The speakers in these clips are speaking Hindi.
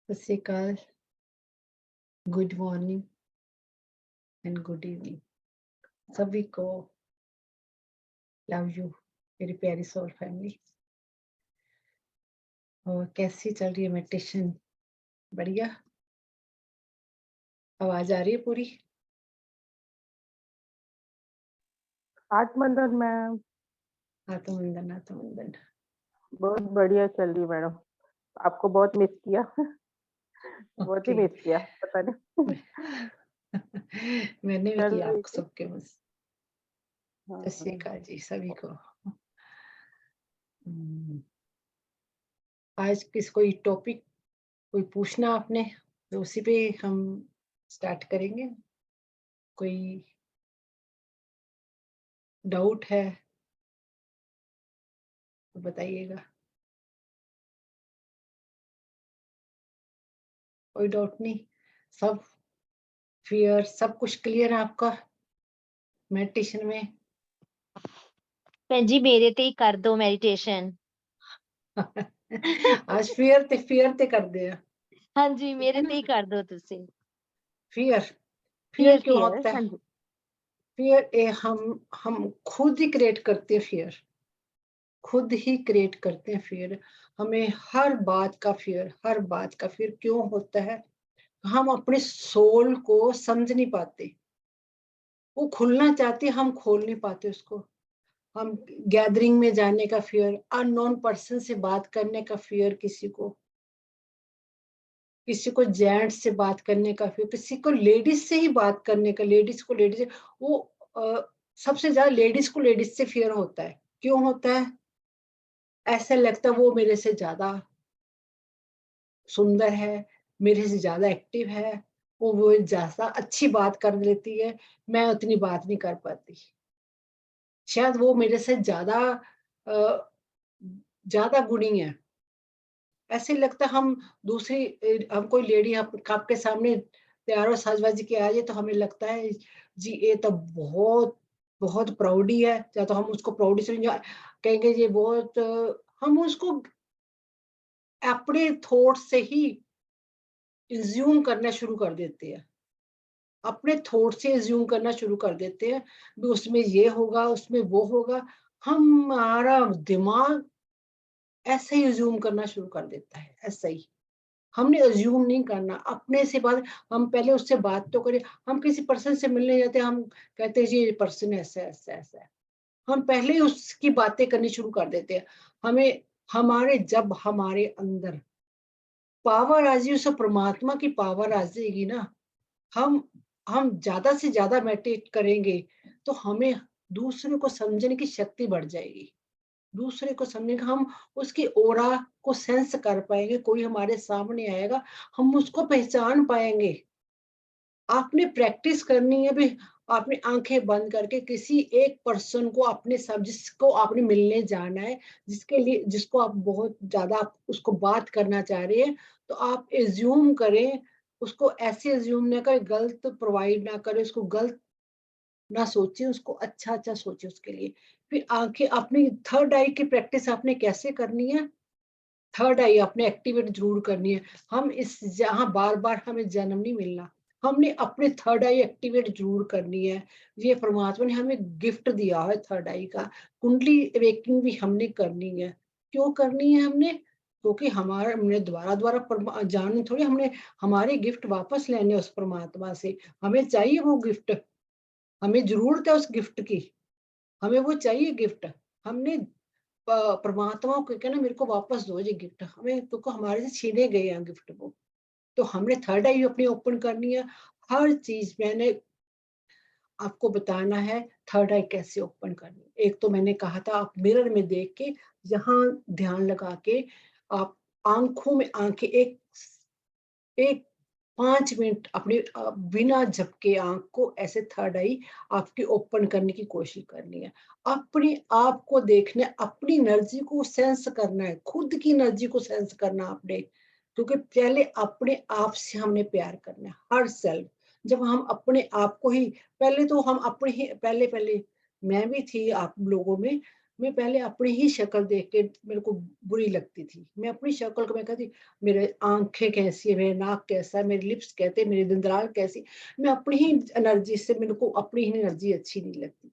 सत श्री अकाल, good morning and good evening सभी को। लव यू मेरी प्यारी सोल फैमिली। और कैसी चल रही है मेडिटेशन? बढ़िया, आवाज आ रही है पूरी? आत्मंथन मैम आत्मवंदन आत्मवंदन। बहुत बढ़िया चल रही मैडम। आपको बहुत मिस किया। बहुत ही ओके। मिस किया, पता नहीं। मैंने भी चल किया रही आपको थी। सबके बस। सत श्री हाँ, अकाल जी सभी को। आज किस कोई टॉपिक कोई पूछना आपने तो उसी पे हम स्टार्ट करेंगे। कोई डाउट है तो बताइएगा। कोई डाउट नहीं, सब फियर सब कुछ क्लियर है आपका मेडिटेशन में? भैन जी मेरे ते ही कर दो मेडिटेशन। आज फियर ते कर दे। हाँ जी मेरे ते ही कर दो तुसी। फियर फियर फियर क्यों फियर होता हाँ है? जी। फियर हम खुद ही क्रिएट करते हैं। फियर खुद ही क्रिएट करते हैं। फियर हमें हर बात का फियर क्यों होता है? हम अपने सोल को समझ नहीं पाते। वो खुलना चाहती है, हम खोल नहीं पाते उसको। हम गैदरिंग में जाने का फियर, अननोन पर्सन से बात करने का फियर, किसी को जेंट्स से बात करने का फियर, किसी को लेडीज से ही बात करने का, लेडीज वो सबसे ज्यादा लेडीज को लेडीज से फियर होता है। क्यों होता है? ऐसा लगता है वो मेरे से ज्यादा सुंदर है, मेरे से ज्यादा एक्टिव है, वो ज्यादा अच्छी बात कर लेती है, मैं उतनी बात नहीं कर पाती। शायद वो मेरे से ज्यादा गुणी है। ऐसे लगता हम हम कोई लेडी आपके सामने तैयार और साजबाजी के आ जाए तो हमें लगता है जी ये तो बहुत बहुत प्राउडी है, या तो हम उसको प्राउडी से कहेंगे ये बहुत हम उसको अपने थॉट से ही इंज्यूम करना शुरू कर देते हैं। अपने थॉट से इंज्यूम करना शुरू कर देते हैं भी उसमें ये होगा, उसमें वो होगा। हमारा दिमाग ऐसे ही अज्यूम करना शुरू कर देता है। ऐसा ही हमने अज्यूम नहीं करना अपने से बात। हम पहले उससे बात तो करें। हम किसी पर्सन से मिलने जाते हैं, हम कहते हैं जी ये पर्सन ऐसा ऐसा ऐसा है। हम पहले ही उसकी बातें करनी शुरू कर देते हैं। हमें जब हमारे अंदर पावर आ जाए, उस परमात्मा की पावर आ जाएगी ना, हम ज्यादा से ज्यादा मेडिटेट करेंगे तो हमें दूसरों को समझने की शक्ति बढ़ जाएगी। दूसरे को समझने का हम उसकी ओरा को सेंस कर पाएंगे। कोई हमारे सामने आएगा, हम उसको पहचान पाएंगे। आपने प्रैक्टिस करनी है भी। आपने आंखें बंद करके किसी एक पर्सन को अपने सब जिसको आपने मिलने जाना है, जिसको आप बहुत ज्यादा उसको बात करना चाह रहे हैं, तो आप एज्यूम करें। उसको ऐसे एज्यूम ना करें, गलत प्रोवाइड ना करें, उसको गलत ना सोचे, उसको अच्छा अच्छा सोचे उसके लिए। फिर आंखें अपनी थर्ड आई की प्रैक्टिस आपने कैसे करनी है? थर्ड आई आपने एक्टिवेट जरूर करनी है। हम इस जहां बार बार हमें जन्म नहीं मिलना, हमने अपने थर्ड आई एक्टिवेट जरूर करनी है। ये परमात्मा ने हमें गिफ्ट दिया है थर्ड आई का। कुंडली अवेकनिंग भी हमने करनी है। क्यों करनी है हमने? क्योंकि हमने दोबारा दोबारा जान थोड़ी, हमने हमारे गिफ्ट वापस लेने उस परमात्मा से। हमें चाहिए वो गिफ्ट, हमें जरूरत है उस गिफ्ट की, हमें वो चाहिए गिफ्ट। हमने परमात्मा को कहना मेरे को वापस दो ये गिफ्ट, हमें तो हमारे से छीने गए हैं गिफ्ट को। तो हमने थर्ड आई अपनी ओपन करनी है। हर चीज मैंने आपको बताना है थर्ड आई कैसे ओपन करनी है। एक तो मैंने कहा था आप मिरर में देख के, यहाँ ध्यान लगा के आप आंखों में आंखें एक एक 5 मिनट अपने बिना झपके आंख को ऐसे थर्ड आई आपकी ओपन करने की कोशिश करनी है। अपने आप को देखना है, अपनी एनर्जी को सेंस करना है, खुद की एनर्जी को सेंस करना आपने। क्योंकि पहले अपने आप से हमने प्यार करना है, हर सेल्फ। जब हम अपने आप को ही पहले तो हम अपने ही पहले पहले मैं भी थी आप लोगों में, मैं पहले अपनी ही शक्ल देख के मेरे को बुरी लगती थी। मैं अपनी शक्ल को मैं कहती मेरे आँखें कैसी है, मेरा नाक कैसा है, मेरे लिप्स कहते हैं, मेरी दंदराल कैसी। मैं अपनी ही एनर्जी से मेरे को अपनी ही एनर्जी अच्छी नहीं लगती।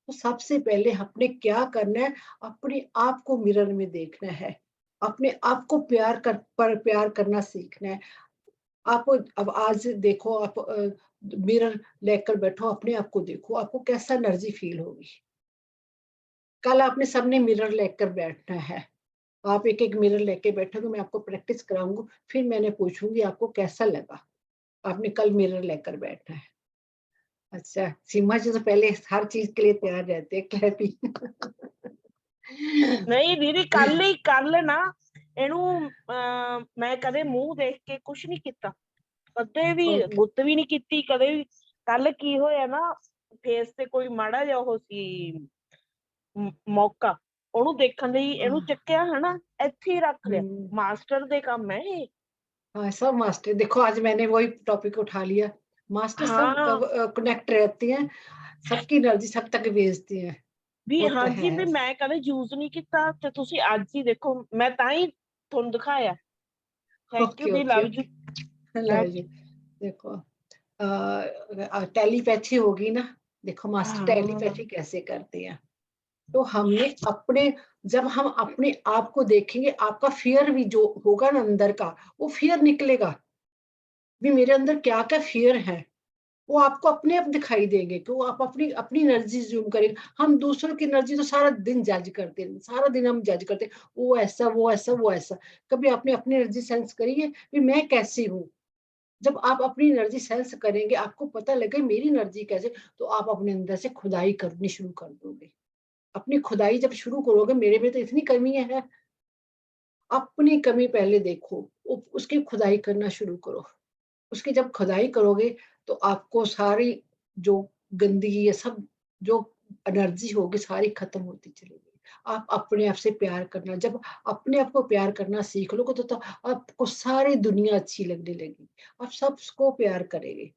तो सबसे पहले आपने क्या करना है, अपने आप को मिरर में देखना है। अपने आप को प्यार करना सीखना है। आप अब आज देखो आप मिरर लेकर बैठो, अपने आप को देखो, आपको कैसा एनर्जी फील होगी। कल आपने सबने मिरर लेकर बैठना है। आप एक-एक मिरर लेके बैठोगे, मैं आपको प्रैक्टिस कराऊँगी, फिर मैंने पूछूँगी आपको कैसा लगा? आपने कल मिरर लेकर बैठना है। अच्छा, सीमा जी तो पहले हर चीज़ के लिए तैयार रहते हैं, क्लैपिंग। ਨਹੀਂ ਦੀਦੀ ਕੱਲ ਹੀ ਕੱਲ ਨਾ ਇਹਨੂੰ ਮੈਂ ਕਦੇ ਮੂੰਹ ਦੇਖ ਕੇ ਕੁਛ ਨਹੀਂ ਕੀਤਾ, ਕਦੇ ਵੀ Okay. ਗੁੱਤ ਵੀ ਨਹੀਂ ਕੀਤੀ ਕਦੇ ਵੀ। ਕੱਲ ਕੀ ਹੋਇਆ ਨਾ, ਫੇਸ ਤੇ ਕੋਈ ਮਾੜਾ ਜਿਹਾ ਉਹ ਸੀ ਮੌਕਾ, ਉਹਨੂੰ ਦੇਖਣ ਲਈ ਇਹਨੂੰ ਚੱਕਿਆ ਹਨਾ, ਇੱਥੇ ਹੀ ਰੱਖ ਲਿਆ। ਮਾਸਟਰ ਦੇ ਕੰਮ ਹੈ ਇਹ। हाँ, सब मास्टर देखो आज मैंने वही टॉपिक उठा लिया। मास्टर सब हाँ कनेक्ट रहती हैं, सबकी एनर्जी सब तक भेजती हैं। ਵੀ वो तो ਹਾਂਜੀ है। ਵੀ ਮੈਂ ਕਦੇ ਯੂਜ਼ ਨਹੀਂ ਕੀਤਾ ਤੇ ਤੁਸੀਂ ਅੱਜ ਹੀ ਦੇਖੋ, ਮੈਂ ਤਾਂ ਹੀ ਤੁਹਾਨੂੰ ਦਿਖਾਇਆ। Thank you okay, the, okay, love you. Okay. Love you. देखो टेलीपैथी होगी ना, देखो मास्टर टेलीपैथी कैसे करते हैं। तो हमने अपने जब हम अपने आप को देखेंगे, आपका फियर भी जो होगा ना अंदर का, वो फियर निकलेगा। भी मेरे अंदर क्या-क्या फियर है, वो आपको अपने आप दिखाई देंगे कि वो आप अपनी अपनी एनर्जी ज़ूम करेंगे। हम दूसरों की एनर्जी तो सारा दिन जज करते हैं, सारा दिन हम जज करते हैं, वो ऐसा, वो ऐसा, वो ऐसा। कभी आपने अपनी एनर्जी सेंस करी है, कि मैं कैसी हूँ? जब आप अपनी एनर्जी सेंस करेंगे, आपको पता लगे मेरी एनर्जी कैसे, तो आप अपने अंदर से खुदाई करनी शुरू कर दोगे। अपनी खुदाई जब शुरू करोगे, मेरे में तो इतनी कमियाँ हैं, अपनी कमी पहले देखो, उसकी खुदाई करना शुरू करो। उसकी जब खुदाई करोगे तो आपको सारी जो गंदगी है सब जो एनर्जी होगी सारी खत्म होती चलेगी। आप अपने आप से प्यार करना जब अपने आप को प्यार करना सीख लोगे तो आपको सारी दुनिया अच्छी लगने लगेगी। आप सबको प्यार करेंगे।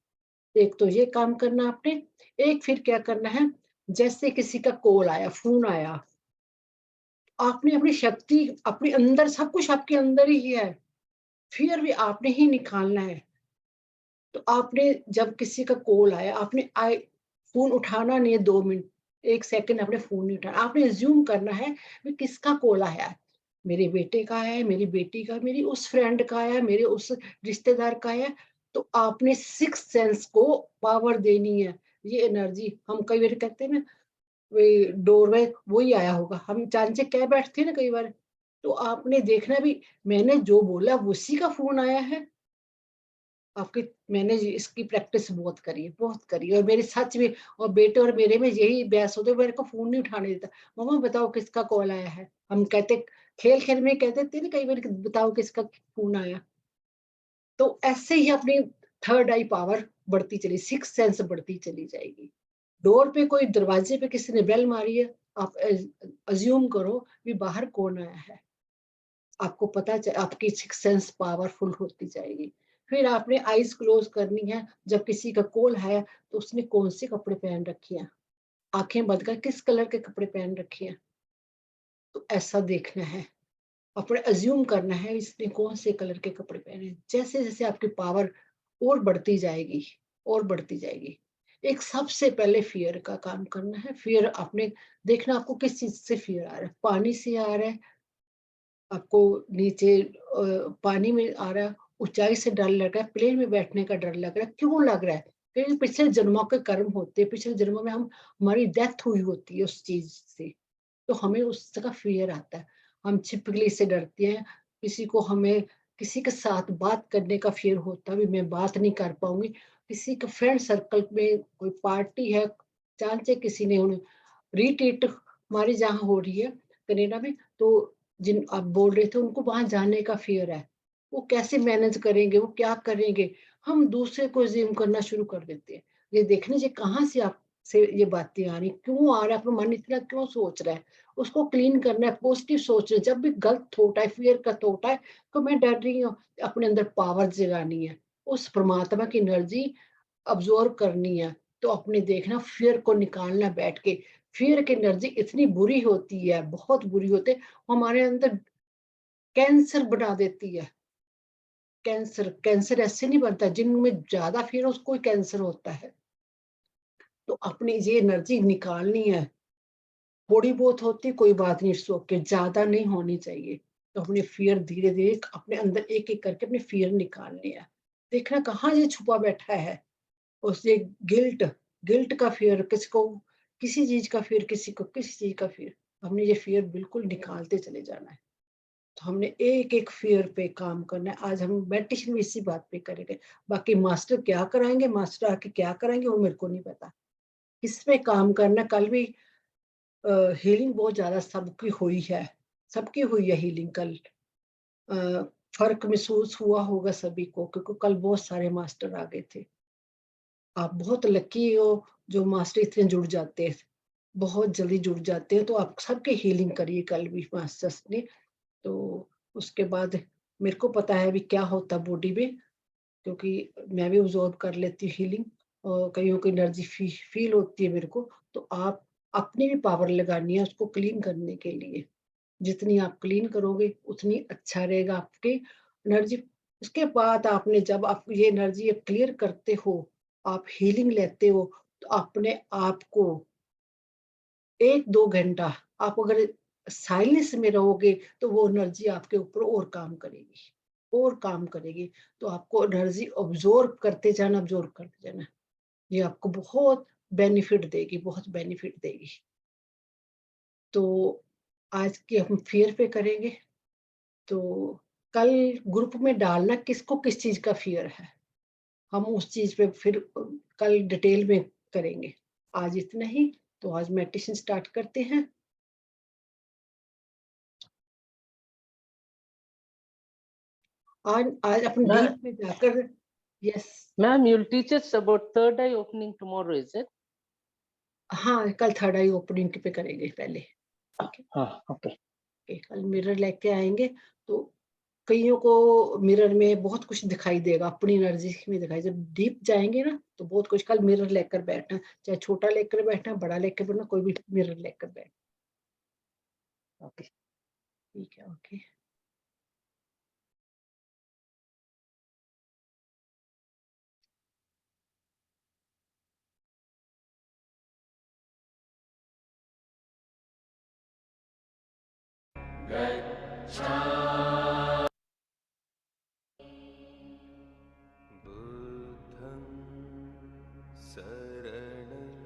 एक तो ये काम करना आपने, एक फिर क्या करना है, जैसे किसी का कॉल आया, फ़ोन आया, आपने अपनी शक्ति अपने अंदर सब कुछ आपके अंदर ही है, फिर भी आपने ही निकालना है। तो आपने जब किसी का कॉल आया, आपने फ़ोन उठाना नहीं है 2 मिनट, 1 सेकंड आपने फ़ोन नहीं उठाना। आपने अज़्यूम करना है कि किसका कॉल आया है। मेरे बेटे का है, मेरी बेटी का, मेरी उस फ्रेंड का है, मेरे उस रिश्तेदार का है। तो आपने सिक्स्थ सेंस को पावर देनी है। ये एनर्जी हम कई बार कहते हैं ना, वही डोरवे वही आया होगा। हम चांचे कह बैठते हैं ना कई बार। तो आपने देखना भी मैंने जो बोला उसी का फ़ोन आया है। आपकी मैंने इसकी प्रैक्टिस बहुत करी है और मेरे सच में और बेटे और मेरे में यही बहस होती है, मेरे को फ़ोन नहीं उठाने देता। मम्मा बताओ किसका कॉल आया है? हम कहते खेल-खेल में कहते थे ना कई बार कि बताओ किसका फ़ोन आया? तो ऐसे ही अपनी थर्ड आई पावर बढ़ती चली, सिक्स्थ सेंस बढ़ती चली जाएगी। डोर पे कोई दरवाजे पे किसी ने बेल मारी है, आप अज़्यूम करो कि बाहर कौन आया है? आपको पता आपकी सिक्स्थ सेंस पावरफुल होती जाएगी। फिर आपने आईज़ क्लोज़ करनी है, जब किसी का कॉल है तो उसने कौन से कपड़े पहन रखे हैं? आँखें बंद कर किस कलर के कपड़े पहन रखे हैं? तो ऐसा देखना है, अपने अज़्यूम करना है इसने कौन से कलर के कपड़े पहने हैं। जैसे-जैसे आपकी पावर और बढ़ती जाएगी और बढ़ती जाएगी। एक सबसे पहले फ़ियर का काम करना है, फ़ियर आपने देखना आपको किस चीज़ से फ़ियर आ रहा है, पानी से आ रहा है, आपको नीचे पानी में आ रहा है, ऊँचाई से डर लग रहा है, प्लेन में बैठने का डर लग रहा है, क्यों लग रहा है? क्योंकि पिछले जन्मों के कर्म होते हैं, पिछले जन्मों में हमारी डेथ हुई होती है उस चीज़ से, तो हमें उसका फ़ियर आता है। हम छिपकली से डरते हैं, किसी के साथ बात करने का फ़ियर होता है, मैं बात नहीं कर पाऊँगी, किसी के फ्रेंड सर्कल में कोई पार्टी है, चांचे किसी ने उन्हें रिट्रीट हमारी जहाँ हो रही है कनाडा में, तो जिन आप बोल रहे थे उनको वहाँ जाने का फ़ियर है। वो कैसे मैनेज करेंगे, वो क्या करेंगे? हम दूसरे को अज़्यूम करना शुरू कर देते हैं। ये देखने से कहाँ से आपसे ये बातें आ रही, क्यों आ रहा है, आपका मन इतना क्यों सोच रहा है? उसको क्लीन करना है, पॉज़िटिव सोचना है। जब भी गलत थॉट आए, फ़ियर का थॉट आए, तो मैं डर रही हूँ, अपने अंदर पावर जगानी है। उस परमात्मा की एनर्जी अब्ज़ॉर्ब करनी है। तो अपने देखना फ़ियर को निकालना बैठ के, फियर की एनर्जी इतनी बुरी होती है, बहुत बुरी होती है, वो हमारे अंदर कैंसर बना देती है। कैंसर ऐसे नहीं बनता, जिनमें ज्यादा फियर उसको ही कैंसर होता है। तो अपनी ये एनर्जी निकालनी है, थोड़ी बहुत होती कोई बात नहीं, इट्स ओके, ज्यादा नहीं होनी चाहिए। तो अपने फियर धीरे धीरे अपने अंदर एक एक करके अपने फियर निकालने है। देखना कहाँ ये छुपा बैठा है, उस ये गिल्ट, गिल्ट का फियर, किसी को किसी चीज का फियर, किसी को किसी चीज का फियर, हमने ये फियर बिल्कुल निकालते चले जाना है। तो हमने एक एक फियर पे काम करना है। आज हम मेडिटेशन भी इसी बात पे करेंगे। बाकी मास्टर क्या कराएंगे, मास्टर आके क्या कराएंगे वो मेरे को नहीं पता। इस पे काम करना। कल भी हीलिंग बहुत ज्यादा सबकी हुई है हीलिंग कल। फर्क महसूस हुआ होगा सभी को, क्योंकि कल बहुत सारे मास्टर आ गए थे। आप बहुत लकी हो जो मास्टर इतने जुड़ जाते हैं, बहुत जल्दी जुड़ जाते हैं। तो आप सबके हीलिंग करिए कल भी मास्टर्स ने। तो उसके बाद मेरे को पता है अभी क्या होता है बॉडी में, क्योंकि मैं भी ऑब्जर्व कर लेती हूँ हीलिंग, और कईयों की एनर्जी फील होती है मेरे को। तो आप अपनी भी पावर लगानी है उसको क्लीन करने के लिए। जितनी आप क्लीन करोगे उतनी अच्छा रहेगा आपकी एनर्जी। उसके बाद आपने जब आप ये एनर्जी क्लियर करते हो, आप हीलिंग लेते हो, तो अपने आप को 1-2 घंटा आप अगर साइलेंस में रहोगे तो वो एनर्जी आपके ऊपर और काम करेगी, और काम करेगी। तो आपको एनर्जी ऑब्जॉर्व करते जाना। ये आपको बहुत बेनिफिट देगी, बहुत बेनिफिट देगी। तो आज की हम फियर पे करेंगे। तो कल ग्रुप में डालना किसको किस चीज का फियर है, हम उस चीज पे फिर कल डिटेल में करेंगे। आज इतना ही। तो आज मेडिटेशन स्टार्ट करते हैं। आज आज अपन Ma'am, डीप में जाकर, yes, ma'am, you'll teach us about third eye opening tomorrow, is it? हाँ कल थर्ड आई ओपनिंग पे करेंगे पहले। ठीक है, Okay. कल मिरर लेके आएंगे। तो कईयों को मिरर में बहुत कुछ दिखाई देगा, अपनी एनर्जी में दिखाई। जब डीप जाएंगे ना तो बहुत कुछ। कल मिरर लेकर बैठना, चाहे छोटा लेकर बैठना, बड़ा लेकर बैठना, कोई भी मिरर लेकर बैठना। ओके, ठीक है, ओके।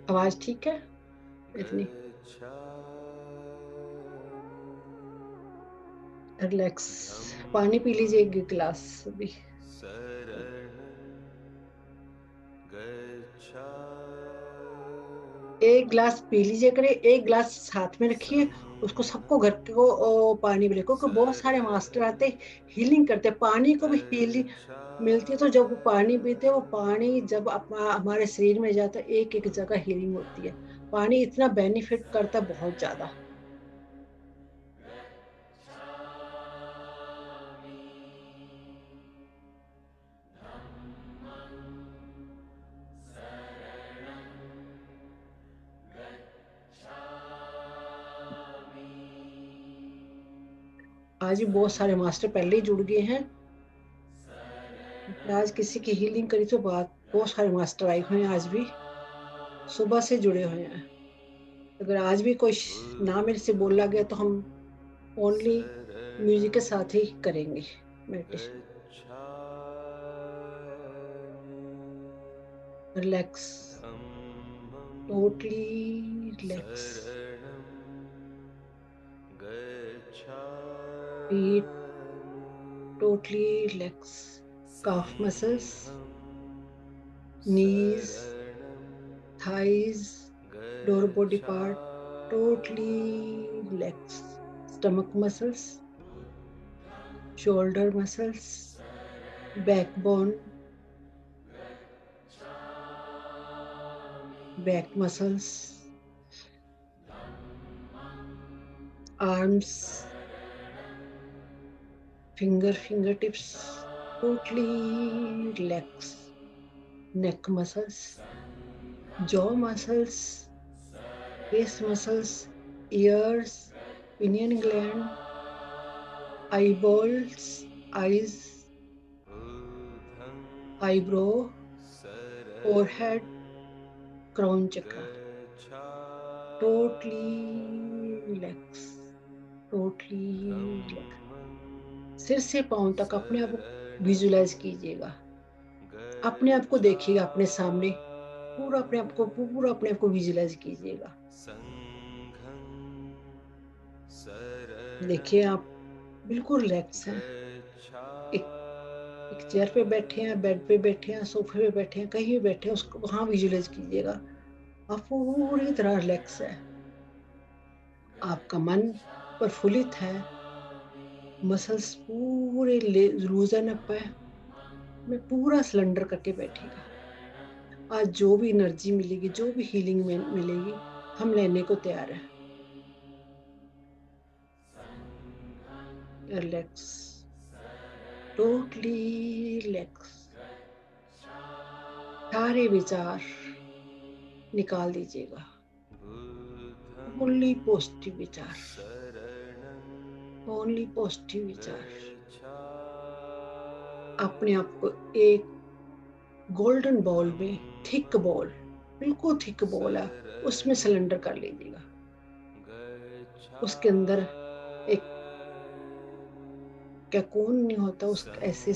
आवाज ठीक है इतनी? रिलैक्स। पानी पी लीजिए एक गिलास अभी। एक गिलास पी लीजिए करे, एक गिलास साथ में रखिए। उसको सबको घर को पानी मिले, क्योंकि बहुत सारे मास्टर आते हीलिंग करते, पानी को भी हीलिंग मिलती है। तो जब वो पानी पीते हैं, वो पानी जब हमारे शरीर में जाता है, एक एक जगह हीलिंग होती है। पानी इतना बेनिफिट करता है, बहुत ज्यादा। आज भी बहुत सारे मास्टर पहले ही जुड़ गए हैं। आज किसी की हीलिंग करी तो बात, बहुत सारे मास्टर आए हुए हैं, आज भी सुबह से जुड़े हुए हैं। अगर आज भी कोई ना मेरे से बोला गया तो हम ओनली म्यूजिक के साथ ही करेंगे meditation. Relax, totally relax. Feet totally relax. काफ muscles, knees, thighs, lower body part totally relaxed. Stomach muscles, shoulder muscles, backbone, back muscles, arms, fingertips, totally relaxed. Neck muscles, jaw muscles, face muscles, ears, pineal gland, eyeballs, eyes, eyebrow, forehead, crown chakra. Totally relax. Totally relax. सिर से पांव तक अपने आप को विजुलाइज कीजिएगा, अपने आप को देखिएगा अपने सामने, पूरा अपने आप को विजुलाइज कीजिएगा। देखिए आप बिल्कुल रिलैक्स हैं, एक चेयर पे बैठे हैं, बेड पे बैठे हैं, सोफे पे बैठे हैं, कहीं भी बैठे हैं, उसको वहां विजुलाइज कीजिएगा। आप पूरी तरह रिलैक्स है, आपका मन प्रफुल्लित है, मसल्स पूरे लूजन अप है, में पूरा सिलेंडर करके बैठेगा। आज जो भी एनर्जी मिलेगी, जो भी हीलिंग मिलेगी, हम लेने को तैयार है। Relax, totally relax. सारे विचार निकाल दीजिएगा, ओनली पॉजिटिव विचार, ओनली पॉजिटिव विचार। अपने आप को एक गोल्डन बॉल में, थिक बॉल, बिल्कुल थिक बॉल है, उसमें सिलेंडर कर लीजिएगा। उसके अंदर एक कैकोन नहीं होता, उस ऐसे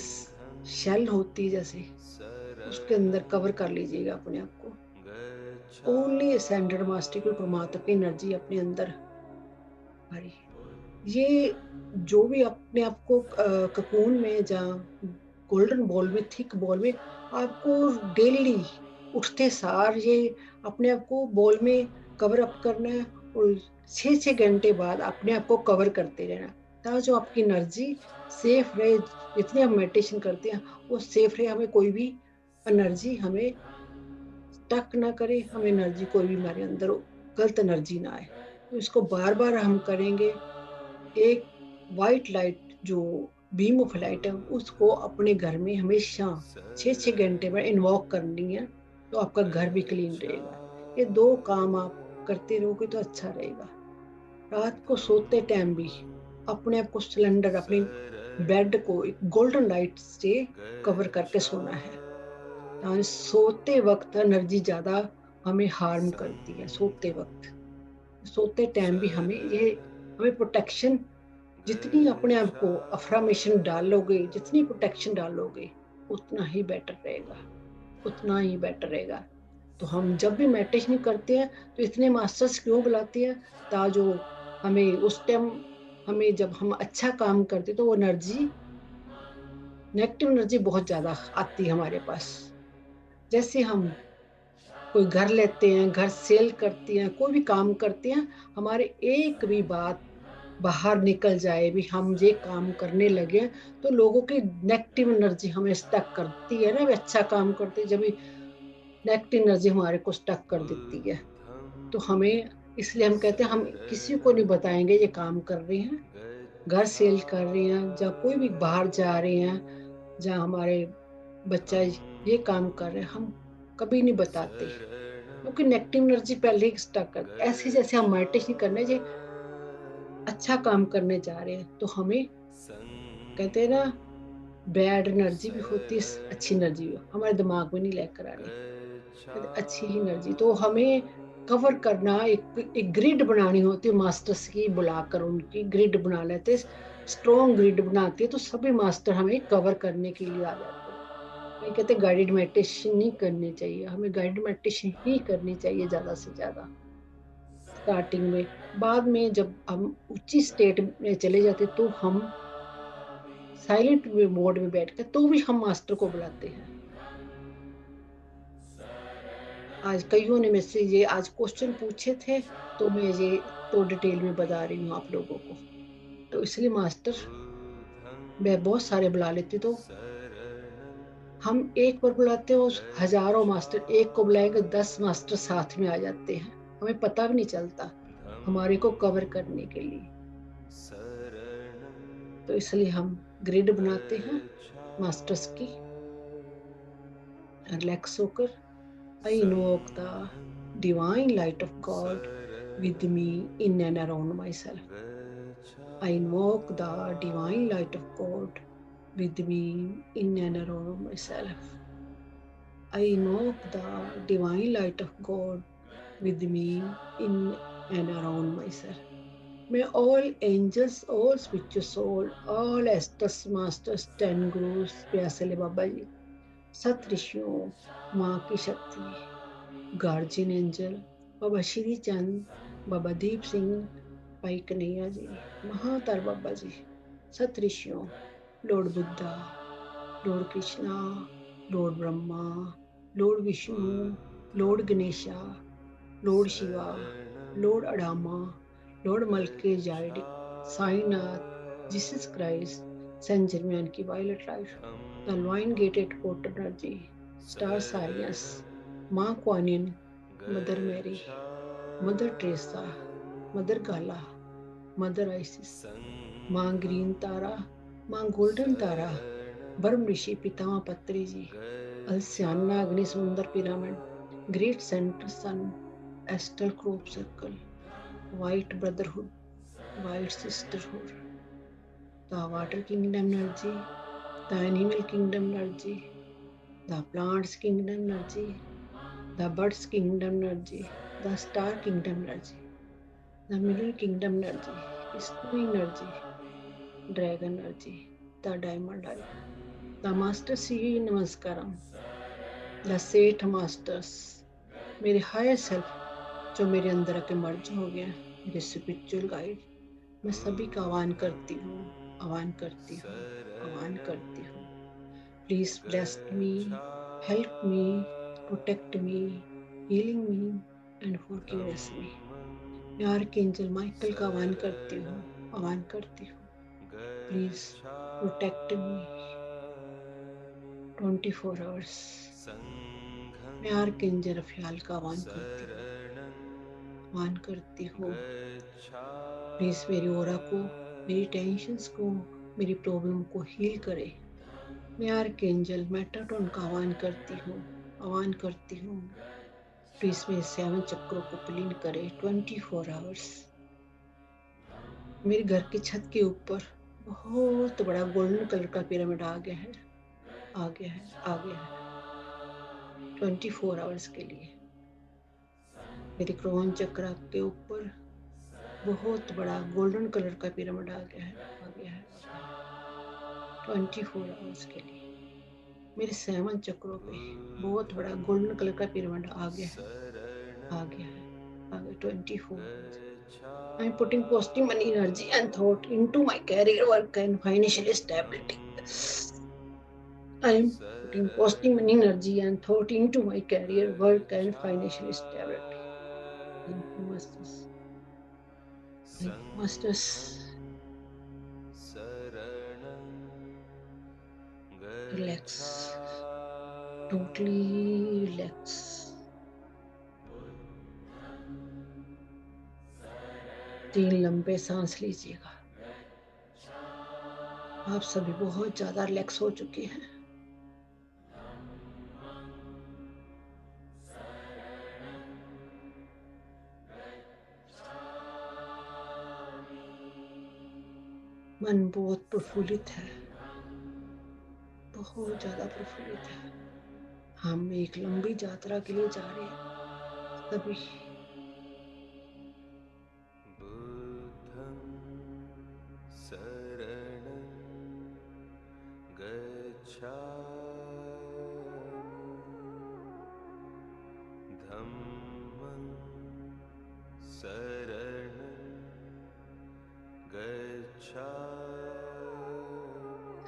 शेल होती है जैसे, उसके अंदर कवर कर लीजिएगा अपने आप को। ओनली असेंडेड मास्टर की परमात्मा की एनर्जी अपने अंदर भरी। ये जो भी अपने आप को ककून में, जहाँ गोल्डन बॉल में, थिक बॉल में, आपको डेली उठते सार ये अपने आप को बॉल में कवर अप करना है, और 6 घंटे बाद अपने आप को कवर करते रहना, ताकि जो आपकी एनर्जी सेफ रहे। जितने हम मेडिटेशन करते हैं वो सेफ रहे, हमें कोई भी एनर्जी हमें स्टक ना करे, हमें एनर्जी कोई भी हमारे अंदर गलत एनर्जी ना आए। तो इसको बार बार हम करेंगे। एक वाइट लाइट जो बीम ऑफ लाइट है, उसको अपने घर में हमेशा 6 घंटे में इन्वॉक करनी है, तो आपका घर भी क्लीन रहेगा। ये 2 काम आप करते रहोगे तो अच्छा रहेगा। रात को सोते टाइम भी अपने आप को सिलेंडर, अपने बेड को एक गोल्डन लाइट से कवर करके सोना है। तो सोते वक्त एनर्जी ज्यादा हमें हार्म करती है। सोते टाइम भी हमें प्रोटेक्शन, जितनी अपने आप को अफर्मेशन डालोगे, जितनी प्रोटेक्शन डालोगे, उतना ही बेटर रहेगा, उतना ही बेटर रहेगा। तो हम जब भी मेडिटेशन करते हैं तो इतने मास्टर्स क्यों बुलाते हैं, ताकि जो हमें उस टाइम, हमें जब हम अच्छा काम करते तो वो एनर्जी, नेगेटिव एनर्जी बहुत ज्यादा आती है हमारे पास। जैसे हम कोई घर लेते हैं, घर सेल करते हैं, कोई भी काम करते हैं, हमारे एक भी बात बाहर निकल जाए भी, हम ये काम करने लगे, तो लोगों की नेगेटिव एनर्जी हमें स्टक करती है ना। वे अच्छा काम करते जब भी नेगेटिव एनर्जी हमारे को स्टक कर देती है। तो हमें, इसलिए हम कहते हैं हम किसी को नहीं बताएंगे ये काम कर रहे हैं, घर सेल कर रहे हैं, जहाँ कोई भी बाहर जा रहे हैं, जहाँ हमारे बच्चा ये काम कर रहे हैं, हम कभी नहीं बताते, क्योंकि नेगेटिव एनर्जी पहले ही स्टक कर। ऐसे जैसे हम मेडिटेशन करने जे अच्छा काम करने जा रहे हैं, तो हमें कहते हैं ना, बैड एनर्जी भी होती है, अच्छी एनर्जी भी हमारे दिमाग में नहीं लेकर आनी, अच्छी ही एनर्जी। तो हमें कवर करना, एक ग्रिड बनानी होती है मास्टर्स की, बुलाकर उनकी ग्रिड बना लेते, स्ट्रॉन्ग ग्रिड बनाती है, तो सभी मास्टर हमें कवर करने के लिए आ जाते हैं। नहीं कहते गाइडेड मेडिटेशन नहीं करनी चाहिए, हमें गाइडेड मेडिटेशन ही करनी चाहिए ज्यादा से ज्यादा स्टार्टिंग में। बाद में जब हम उच्च स्टेट में चले जाते तो हम साइलेंट मोड में बैठ कर तो भी हम मास्टर को बुलाते हैं। आज कईयों ने मुझसे ये आज क्वेश्चन पूछे थे, तो मैं ये तो डिटेल में बता रही हूँ आप लोगों को। तो इसलिए मास्टर मैं बहुत सारे बुला लेती, तो हम एक बार बुलाते हो, हजारों मास्टर, एक को बुलाएंगे 10 मास्टर साथ में आ जाते हैं, हमें पता भी नहीं चलता हमारे को कवर करने के लिए। तो इसलिए हम ग्रिड बनाते हैं मास्टर्स की। रिलैक्स होकर, I invoke the divine light of God with me in and around myself. I invoke the divine light of God with me in and around myself. I invoke the divine light of God with me in and around myself. May all angels, all spiritual soul, all asters, masters, 10 gurus, प्यासे बाबा जी, सत ऋषियों, माँ की शक्ति, गार्जियन एंजल, बाबा श्री चंद, बाबा दीप सिंह, भाई कन्हैया जी, महातार बाबा जी, सत ऋषियों, lord Buddha, lord Krishna, lord Brahma, lord Vishnu, lord Ganesha, lord Shiva, lord Adama, lord Melchizedek, Sainath, Jesus Christ, saint Germain की violet light, the lion gated port energy, star साइयस, माँ Quan Yin, mother Mary, mother Teresa, mother Gaia, mother Isis, माँ ग्रीन तारा, माँ गोल्डन तारा, ब्रह्म ऋषि पितामह पत्री जी, अल्सियाना अग्नि समुंदर pyramid, great centre sun, astral crop circle, white brotherhood, white sisterhood, the water kingdom energy, the animal kingdom energy, the plants kingdom energy, the birds kingdom energy, the star kingdom energy, the middle kingdom energy, snowy energy, dragon energy, the diamond eye, the master Sri Namaskaram, the Seth masters, मेरे हायर सेल्फ जो मेरे अंदर आके मर्ज हो गया, मेरे स्पिरिचुअल गाइड, मैं सभी का आह्वान करती हूँ, आह्वान करती हूँ, आह्वान करती हूँ. Please bless me, help me, protect me, healing me and forgiveness me. मैं आर्कएंजल माइकल का आह्वान करती हूँ, आह्वान करती हूँ. Please protect me 24 hours. मैं आर्कएंजल रफियाल का आह्वान करती हूँ, आह्वान करती हूँ. प्लीज मेरी ओरा को, मेरी टेंशन्स को, मेरी प्रॉब्लम को हील करे. मैं आर्कएंजल मेटाट्रॉन का आह्वान करती हूँ, आह्वान करती हूँ. प्लीज मेरे 7 चक्रों को क्लीन करे 24 आवर्स. मेरे घर की छत के ऊपर बहुत बड़ा गोल्डन कलर का पिरामिड आ गया है, आ गया है, आ गया है 24 आवर्स के लिए. मेरे क्रोन चक्र के ऊपर बहुत बड़ा गोल्डन कलर का पिरामिड आ गया है, आ गया है 24 आवर्स के लिए. मेरे 7 चक्रों पे बहुत बड़ा गोल्डन कलर का पिरामिड आ गया है, आ गया है, आ गया 24 hours. I am putting positive money energy and thought into my career work and financial stability. I am putting positive money energy and thought into my career work and financial stability. Thank you, masters. Thank you, masters. Relax. Totally relax. तीन लंबे सांस लीजिएगा. आप सभी बहुत ज्यादा रिलैक्स हो चुके हैं. मन बहुत प्रफुल्लित है, बहुत ज्यादा प्रफुल्लित है. हम एक लंबी यात्रा के लिए जा रहे हैं सभी.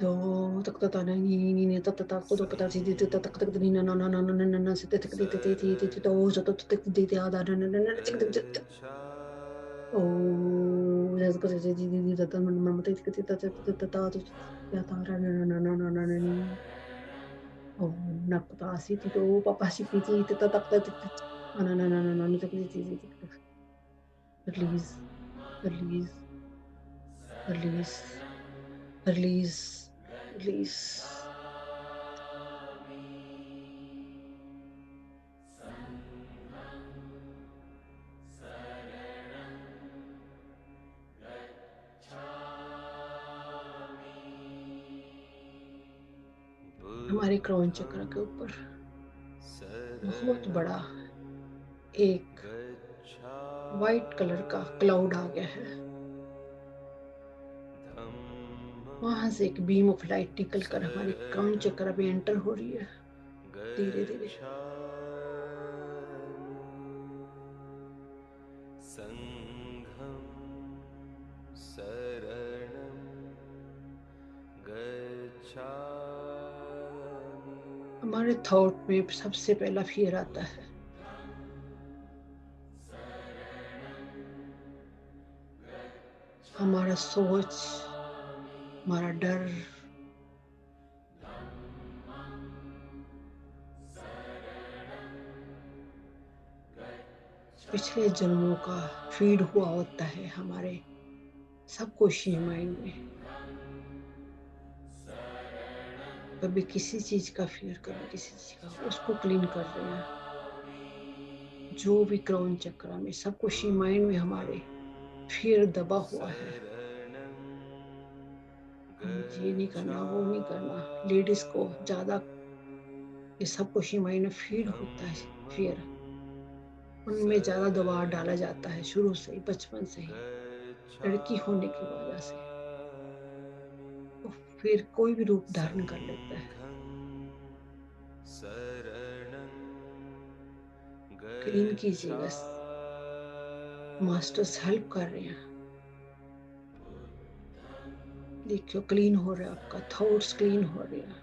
तो तक तक ताना नी नी तक तक को तो पता सी तक तक तक नी ना ना ना ना ना ना ना से तक तक ते ते ते तो जो तो तक दे ते आधा ना ना ना तक तक ओ जैसे को से दी दी तक मन मन मत तक तक तक तक तो या तारा ना ना ना ना ना नी ओ ना पता सी तो पापा सी थी तक तक तक ना ना ना ना ना तक ती release release release release release. हमारे क्राउन चक्र के ऊपर बहुत बड़ा एक वाइट कलर का क्लाउड आ गया है। वहां से एक बीम ऑफ लाइट निकल कर हमारे क्राउन चक्र में एंटर हो रही है धीरे धीरे। हमारे थॉट में सबसे पहला फियर आता है। हमारा सोच, हमारा डर, पिछले जन्मों का फीड हुआ होता है हमारे सबकॉन्शियस माइंड में। कभी किसी चीज का फियर, कभी किसी चीज का, उसको क्लीन कर रहे हैं। जो भी क्राउन चक्र में सबकॉन्शियस माइंड में हमारे फियर दबा हुआ है, ये नहीं करना, वो नहीं करना। लेडीज को ज्यादा ये सबकॉन्शियस माइंड में फीड होता है फियर, उनमें ज्यादा दबाव डाला जाता है शुरू से ही, बचपन से ही, लड़की होने की वजह से। तो फिर कोई भी रूप धारण कर लेता है। क्लीन कीजिएगा, मास्टर्स हेल्प कर रहे हैं। देखियो क्लीन हो रहा है, आपका थॉट्स क्लीन हो रहे हैं।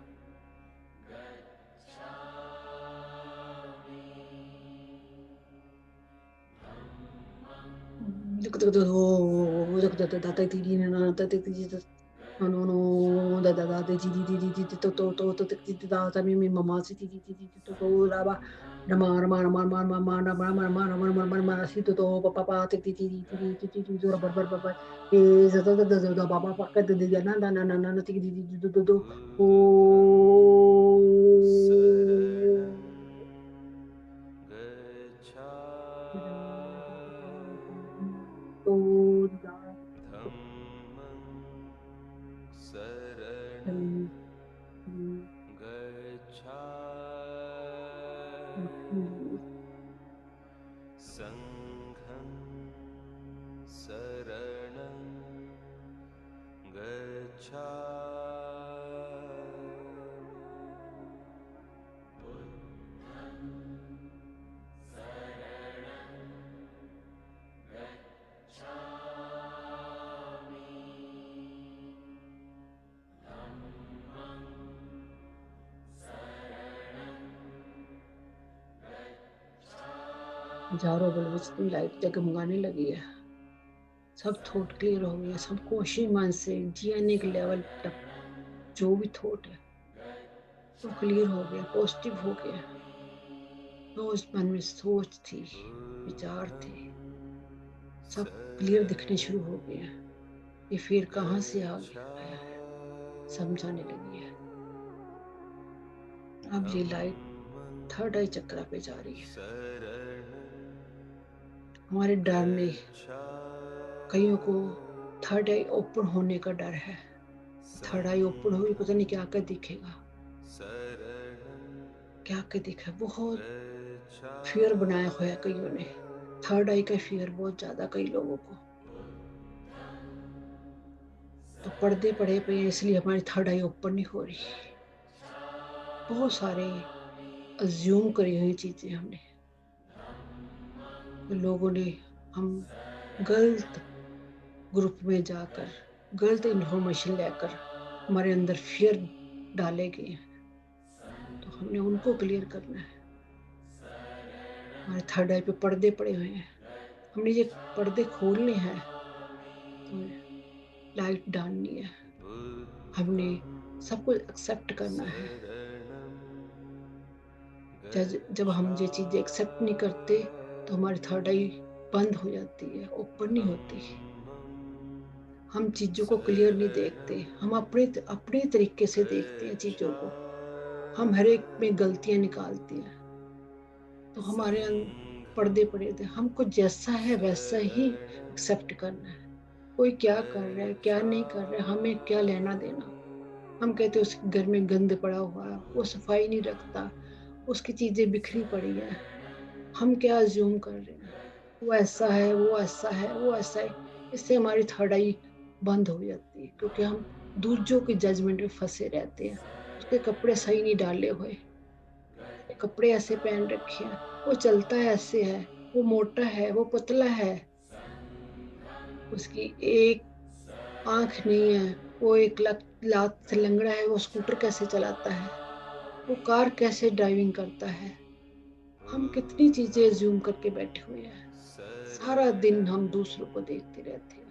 चारों बल में लाइट जगमगाने लगी है। सब थॉट क्लियर हो गया, सब कोशिश मन से जीने के लेवल तक जो भी थॉट है वो क्लियर हो गया, पॉजिटिव हो गया। तो उस मन में सोच थी, विचार थे, सब क्लियर दिखने शुरू हो गया। ये फिर कहाँ से आ गया है, समझाने लगी है। अब ये लाइट थर्ड आई चक्र पे जा रही है। हमारे डर ने, कईयों को थर्ड आई ओपन होने का डर है। थर्ड आई ओपन होगी, पता नहीं क्या क्या दिखेगा, क्या क्या दिखा। बहुत फियर बनाया हुआ है कईयों ने, थर्ड आई का फियर बहुत ज्यादा कई लोगों को। तो पर्दे पड़े पे इसलिए हमारी थर्ड आई ओपन नहीं हो रही। बहुत सारे अज्यूम करी हुई चीजें हमने, तो लोगों ने, हम गलत ग्रुप में जाकर गलत इंफॉर्मेशन लेकर हमारे अंदर फियर डाले गए हैं। तो हमने उनको क्लियर करना है। हमारे थर्ड आई पे पर्दे पड़े हुए हैं, हमने ये पर्दे खोलने हैं, तो लाइट डालनी है। हमने सबको एक्सेप्ट करना है। जब हम ये चीजें एक्सेप्ट नहीं करते तो हमारी थर्ड आई बंद हो जाती है, ओपन नहीं होती। हम चीजों को क्लियर नहीं देखते, हम अपने तरीके से देखते हैं चीजों को। हम हर एक में गलतियां निकालते हैं। तो हमारे पर्दे पड़े थे, हमको जैसा है वैसा ही एक्सेप्ट करना है। कोई क्या कर रहा है, क्या नहीं कर रहा है, हमें क्या लेना देना। हम कहते हैं उसके घर में गंद पड़ा हुआ है, वो सफाई नहीं रखता, उसकी चीजें बिखरी पड़ी हैं। हम क्या अज्यूम कर रहे हैं, वो ऐसा है, वो ऐसा है, वो ऐसा है। इससे हमारी थर्ड आई बंद हो जाती है, क्योंकि हम दूसरों की जजमेंट में फंसे रहते हैं। उसके कपड़े सही नहीं डाले हुए, कपड़े ऐसे पहन रखे हैं, वो चलता है ऐसे है, वो मोटा है, वो पतला है, उसकी एक आंख नहीं है, वो एक लात से लंगड़ा है, वो स्कूटर कैसे चलाता है, वो कार कैसे ड्राइविंग करता है। हम कितनी चीजें एज्यूम करके बैठे हुए हैं। सारा दिन हम दूसरों को देखते रहते हैं।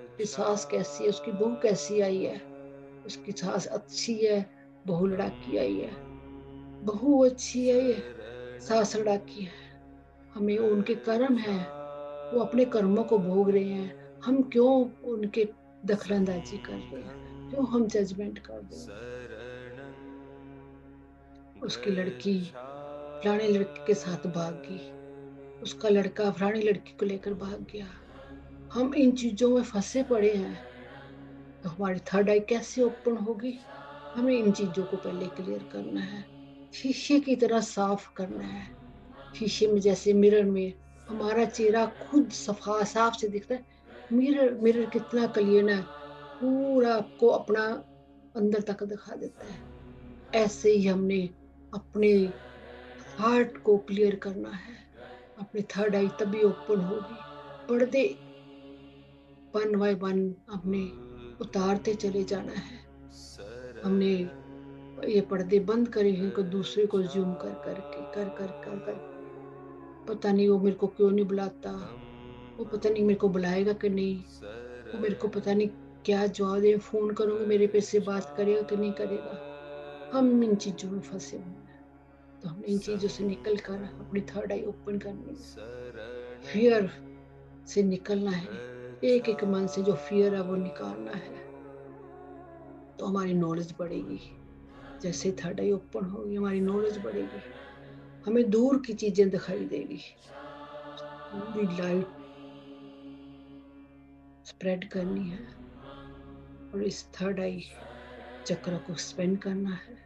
उसकी सास कैसी है, उसकी बहू कैसी आई है, उसकी सास अच्छी है, बहू लड़ाकी आई है, बहू अच्छी आई है, सास लड़ाकी है। हमें उनके कर्म है, वो अपने कर्मों को भोग रहे हैं, हम क्यों उनके दखलंदाजी कर रहे हैं, क्यों हम जजमेंट कर रहे हैं। उसकी लड़की फलाने लड़के के साथ भाग गई, उसका लड़का फलानी लड़की को लेकर भाग गया। हम इन चीजों में फंसे पड़े हैं, तो हमारी थर्ड आई कैसे ओपन होगी। हमें इन चीजों को पहले क्लियर करना है, शीशे की तरह साफ करना है। शीशे में जैसे मिरर में हमारा चेहरा खुद सफा साफ से दिखता है, मिरर कितना क्लीन है, पूरा आपको अपना अंदर तक दिखा देता है। ऐसे ही हमने अपने हार्ट को क्लियर करना है, अपनी थर्ड आई तभी ओपन होगी। पर्दे वन बाय वन हमने उतारते चले जाना है। हमने ये पर्दे बंद करे हैं को दूसरे को जूम कर कर पता नहीं वो मेरे को क्यों नहीं बुलाता, वो पता नहीं मेरे को बुलाएगा कि नहीं, वो मेरे को पता नहीं क्या जवाब दे, फोन करूंगी मेरे पे से बात करेगा कि नहीं करेगा। हम इन चीजों में फंसे हुए हैं, तो हमने इन चीजों से निकल कर अपनी थर्ड आई ओपन करनी है। फियर से निकलना है, एक एक मन से जो फियर है वो निकालना है, तो हमारी नॉलेज बढ़ेगी। जैसे थर्ड आई ओपन होगी हमारी नॉलेज बढ़ेगी, हमें दूर की चीजें दिखाई देगी, पूरी लाइट स्प्रेड करनी है और इस थर्ड आई चक्र को स्पेंड करना है।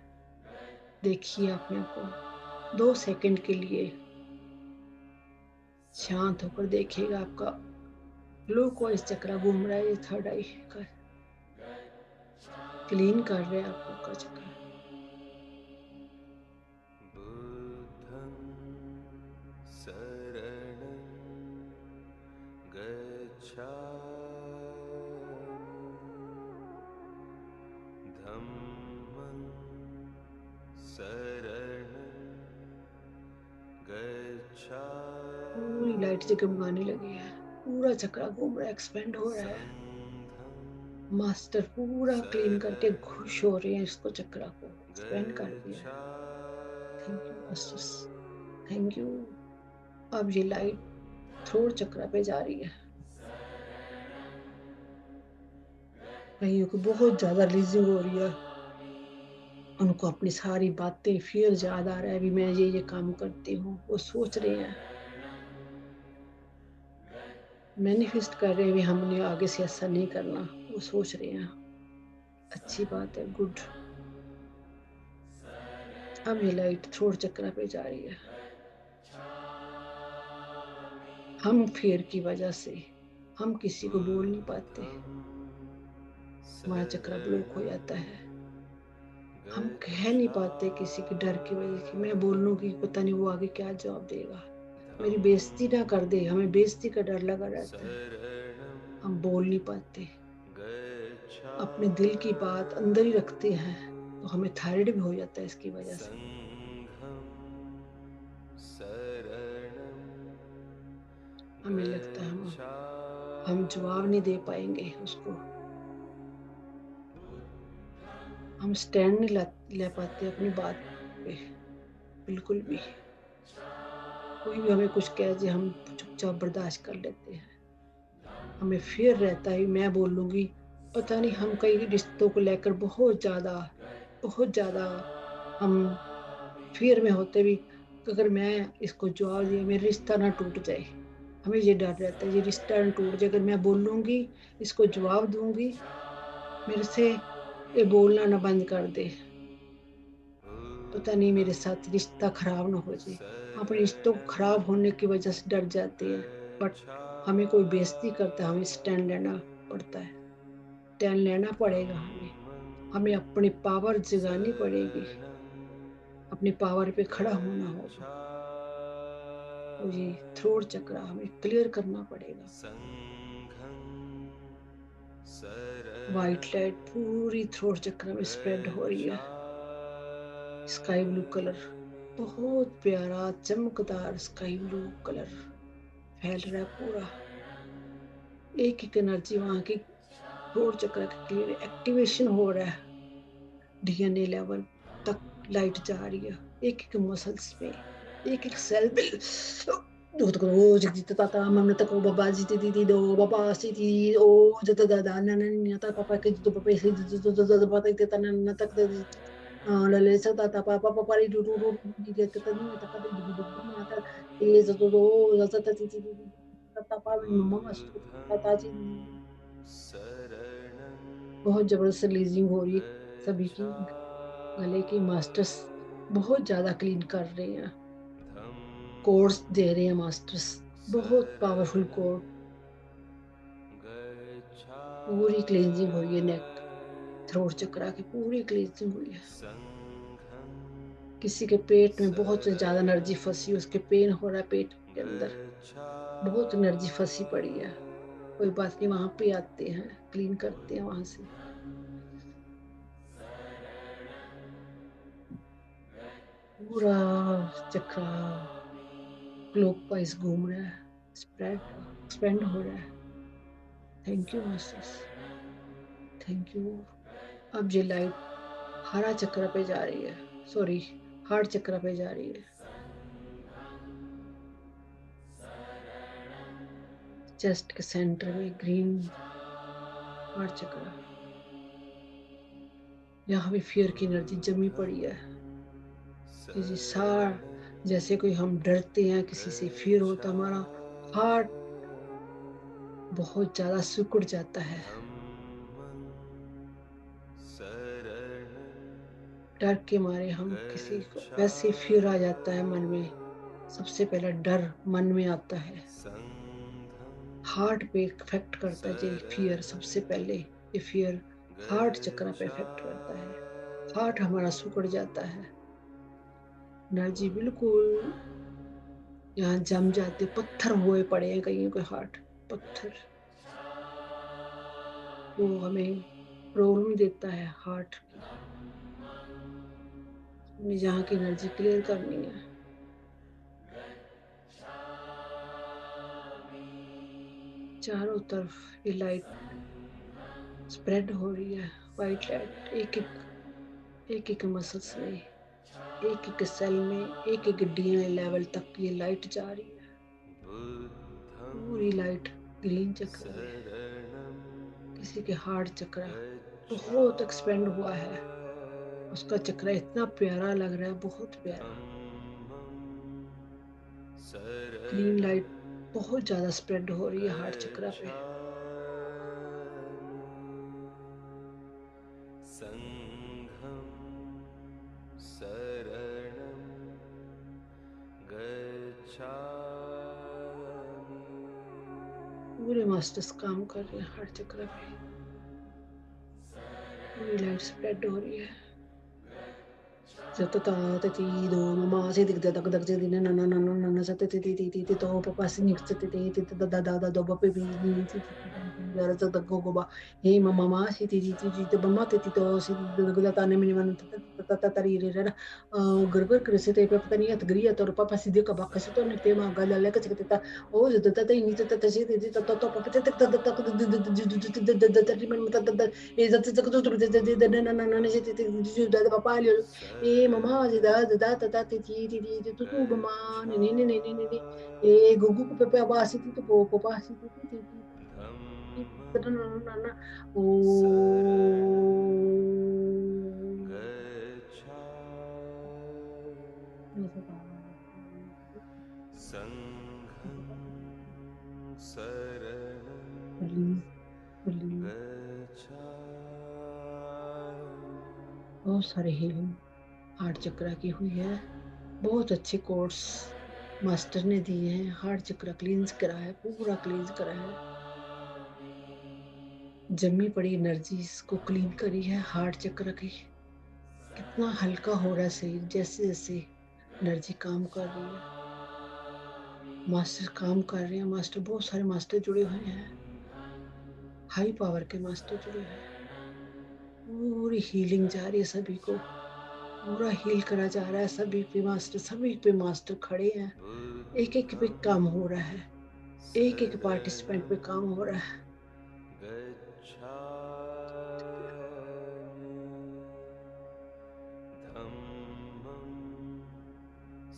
देखिए अपने को 2 सेकंड के लिए शांत होकर देखिएगा, आपका क्लॉकवाइज चक्र घूम रहा है, ये थर्ड आई का क्लीन कर रहे हैं आपका चक्र। पूरी लाइट जगमगाने लगी है, पूरा चक्र घूम रहा है, एक्सपेंड हो रहा है। मास्टर पूरा क्लीन करके खुश हो रहे हैं, इसको चक्र को एक्सपेंड कर दिया। Thank you masters, thank you. अब ये लाइट थ्रोट चक्र पे जा रही है। कईयों को बहुत ज्यादा रिलीजिंग हो रही है, उनको अपनी सारी बातें फिर याद आ रहा है, भी मैं ये काम करती हूँ, वो सोच रहे हैं, मैनिफेस्ट कर रहे हैं भी हमने आगे से ऐसा नहीं करना, वो सोच रहे हैं। अच्छी बात है, गुड। अब ये लाइट थ्रोट चक्र पे जा रही है। हम फियर की वजह से हम किसी को बोल नहीं पाते, हमारा चक्र ब्लॉक हो जाता है। हम कह नहीं पाते किसी के डर की वजह से, मैं बोल लूंगी पता नहीं वो आगे क्या जवाब देगा, मेरी बेइज्जती ना कर दे, हमें बेइज्जती का डर लगा रहता है, हम बोल नहीं पाते, अपने दिल की बात अंदर ही रखते हैं, तो हमें थायराइड भी हो जाता है इसकी वजह से। हमें लगता है हम जवाब नहीं दे पाएंगे उसको, हम स्टैंड नहीं ले पाते अपनी बात पे बिल्कुल भी। कोई भी हमें कुछ कह दे हम चुपचाप बर्दाश्त कर लेते हैं, हमें फिर रहता है मैं बोल लूंगी, पता नहीं हम कई रिश्तों को लेकर बहुत ज्यादा हम फिर में होते भी, अगर मैं इसको जवाब दिया मेरा रिश्ता ना टूट जाए, हमें ये डर रहता है ये रिश्ता ना टूट जाए, अगर मैं बोलूंगी इसको जवाब दूंगी मेरे से ये बोलना ना बंद कर दे, पता नहीं मेरे साथ रिश्ता खराब ना हो जाए। अपने रिश्तों को खराब होने की वजह से डर जाते हैं, बट हमें कोई बेइज्जती करता है, हमें स्टैंड लेना पड़ता है, स्टैंड लेना पड़ेगा हमें अपनी पावर जगानी पड़ेगी, अपने पावर पे खड़ा होना होगा। तो ये थ्रोट चक्र हमें क्लियर करना पड़ेगा। वाइट लाइट पूरी थ्रोट चक्र में स्प्रेड हो रही है, स्काई ब्लू कलर, बहुत प्यारा चमकदार स्काई ब्लू कलर फैल रहा है पूरा। एक एक एनर्जी वहां की थ्रोट चक्र का क्लियर एक्टिवेशन हो रहा है, डीएनए लेवल तक लाइट जा रही है, एक एक मसल्स में, एक एक सेल पे। दो तो ओ जगदीत ताता मम्मी तक बाबा जी दी दो बाबा सी दी ओ जत दादा नाना नी ता पापा के तो पापा से जो पता ही ता नाना तक लले सा ताता पापा पापा री डू डू डू दी के ता नी ता का दी दी मम्मा ता ए जो दो जत ता ती ती ता पापा मम्मा ताता जी बहुत जबरदस्त रिलीजिंग हो रही है सभी की। गले की मास्टर्स बहुत ज्यादा क्लीन कर रहे हैं, कोर्स दे रहे हैं मास्टर्स, बहुत पावरफुल कोर्स, पूरी क्लींजिंग हुई है, नेक थ्रोट चक्रा की पूरी क्लींजिंग हुई है। किसी के पेट में बहुत ज्यादा एनर्जी फंसी, उसके पेन हो रहा है पेट के अंदर, बहुत एनर्जी फंसी पड़ी है, कोई बात नहीं, वहां पे आते हैं, क्लीन करते हैं वहां से। पूरा चक्रा क्लॉकवाइज घूम रहा है, एक्सपेंड हो रहा है। Thank you masters, thank you. अब ये लाइट हरा चक्र पे जा रही है, सॉरी हार्ट चक्र पे जा रही है, चेस्ट के सेंटर में ग्रीन हार्ट चक्र। यहाँ भी फियर की एनर्जी जमी पड़ी है, किसी सार जैसे कोई हम डरते हैं, किसी से फियर होता, हमारा हार्ट बहुत ज्यादा सिकुड़ जाता है, डर के मारे हम किसी को वैसे फियर आ जाता है मन में, सबसे पहला डर मन में आता है, हार्ट पे इफेक्ट करता है ये फियर, सबसे पहले ये फियर हार्ट चक्र पे इफेक्ट करता है, हार्ट हमारा सिकुड़ जाता है, एनर्जी बिल्कुल यहाँ जम जाते, पत्थर हुए पड़े हैं कहीं कोई हार्ट पत्थर, वो हमें प्रॉब्लम देता है हार्ट की। हमें जहाँ की एनर्जी क्लियर करनी है, चारों तरफ ये लाइट स्प्रेड हो रही है, वाइट लाइट एक एक मसल्स में, एक एक सेल में, एक एक डीएनए लेवल तक ये लाइट जा रही है, पूरी लाइट ग्रीन चक्र में। किसी के हार्ट चक्र बहुत एक्सपेंड हुआ है, उसका चक्र इतना प्यारा लग रहा है, बहुत प्यारा, ग्रीन लाइट बहुत ज्यादा स्प्रेड हो रही है हार्ट चक्र पे। पूरे मास्टर्स काम कर रहे हैं हार्ट चक्र पे, पूरी लाइट स्प्रेड हो रही है। Zatata tati do mama se dik da dak se dina na na na na na sa tati ti ti to papa se nik se ti ti da da da da do ba pe bi ni ti ti ya ra ta go go ba he mama ma se ti ti ti to mama ti to se da da ta ne mini man ta ta ta ri re ra gar gar kre se te pe pata ni at griya to papa se dik ba ka se to ne te ma ga la ka se ta o da ta ta ni ta ta se ti ta to papa te ta ta ta ta ta ri man ta ta e za ta ta to da na na na na se ti ti da papa e mamá de da ta ti ti ti ti tu tu mamá ne e gugu ko pepe abasi ti tu po pa si ti ti ti ta na na na o release release बहुत सारे हीलिंग हार्ट चक्र की हुई है। बहुत अच्छे कोर्स मास्टर ने दिए हैं। हार्ट चक्र क्लींस करा है, पूरा क्लींस करा है। जमी पड़ी एनर्जी इसको क्लीन करी है हार्ट चक्र की। कितना हल्का हो रहा है शरीर, जैसे जैसे एनर्जी काम कर रही है। मास्टर काम कर रहे हैं, मास्टर बहुत सारे मास्टर जुड़े हुए हैं, हाई पावर के मास्टर जुड़े हुए हैं। पूरी हीलिंग जा रही है, सभी को पूरा हील करा जा रहा है। सभी पे मास्टर खड़े हैं। एक एक पे काम हो रहा है, एक एक पार्टिसिपेंट पे काम हो रहा है।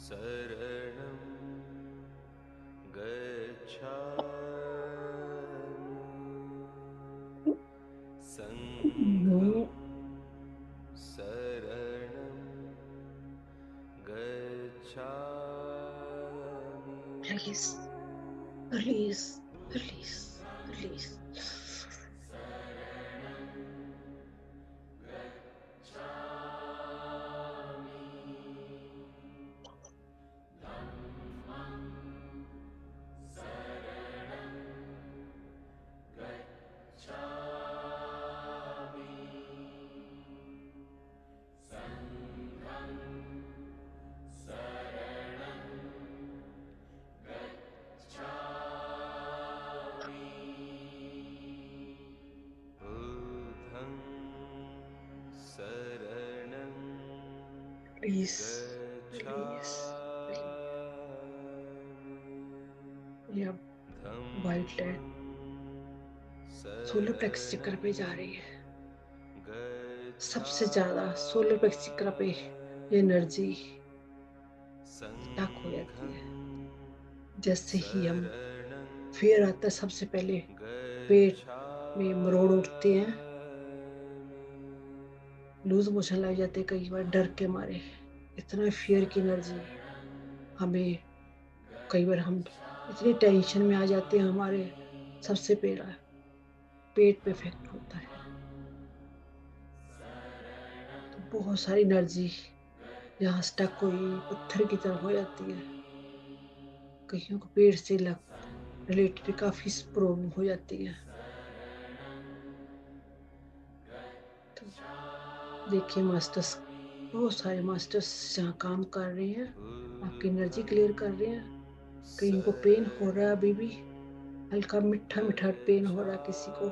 शरणं गच्छामि संघं शरणं गच्छामि। Release, release, release, release. बुद्धं शरणं Release, release, release. गच्छामि ये अब वाइट लाइट सोलर प्लेक्स चक्र पे जा रही है। सबसे ज्यादा सोलर प्लेक्स चक्र पे ये एनर्जी स्टक हो जाती है। जैसे ही हम फियर आता है, सबसे पहले पेट में मरोड़ उठते हैं, लूज मोशन लग जाते हैं कई बार डर के मारे। इतना फियर की एनर्जी हमें, कई बार हम इतनी टेंशन में आ जाते हैं, हमारे सबसे पहला पेट पे इफेक्ट होता है। तो बहुत सारी एनर्जी यहाँ स्टक हुई पत्थर की तरह हो जाती है। कईयों को पेट से रिलेटेड काफी प्रॉब्लम हो जाती है। तो देखिए मास्टर्स, बहुत सारे मास्टर्स यहाँ काम कर रहे हैं, आपकी एनर्जी क्लियर कर रहे हैं। कईयों को पेन हो रहा है, अभी भी हल्का मीठा मीठा पेन हो रहा है किसी को।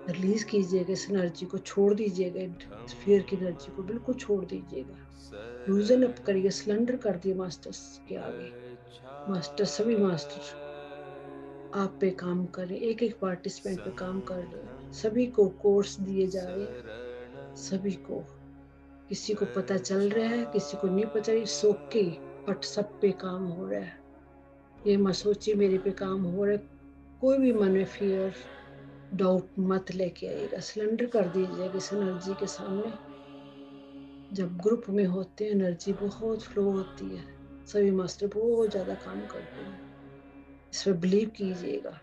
रिलीज कीजिएगा इस एनर्जी को, छोड़ दीजिएगा फियर की एनर्जी को, बिल्कुल छोड़ दीजिएगा। लूजन अप करिए, सिलेंडर कर दिए मास्टर्स के आगे। मास्टर, सभी मास्टर आप पे काम कर रहे हैं, एक एक पार्टिसिपेंट पे काम कर रहे हैं। सभी को कोर्स दिए जा रहे हैं, सभी को। किसी को पता चल रहा है, किसी को नहीं पता, इट्स ओके, बट सब पे काम हो रहा है। ये मत सोचिए मेरे पे काम हो रहा है। कोई भी मन में फियर डाउट मत लेके आइएगा, सिलेंडर कर दीजिएगा इस एनर्जी के सामने। जब ग्रुप में होते हैं एनर्जी बहुत फ्लो होती है, सभी मास्टर बहुत ज्यादा काम करते हैं, इस पर बिलीव कीजिएगा।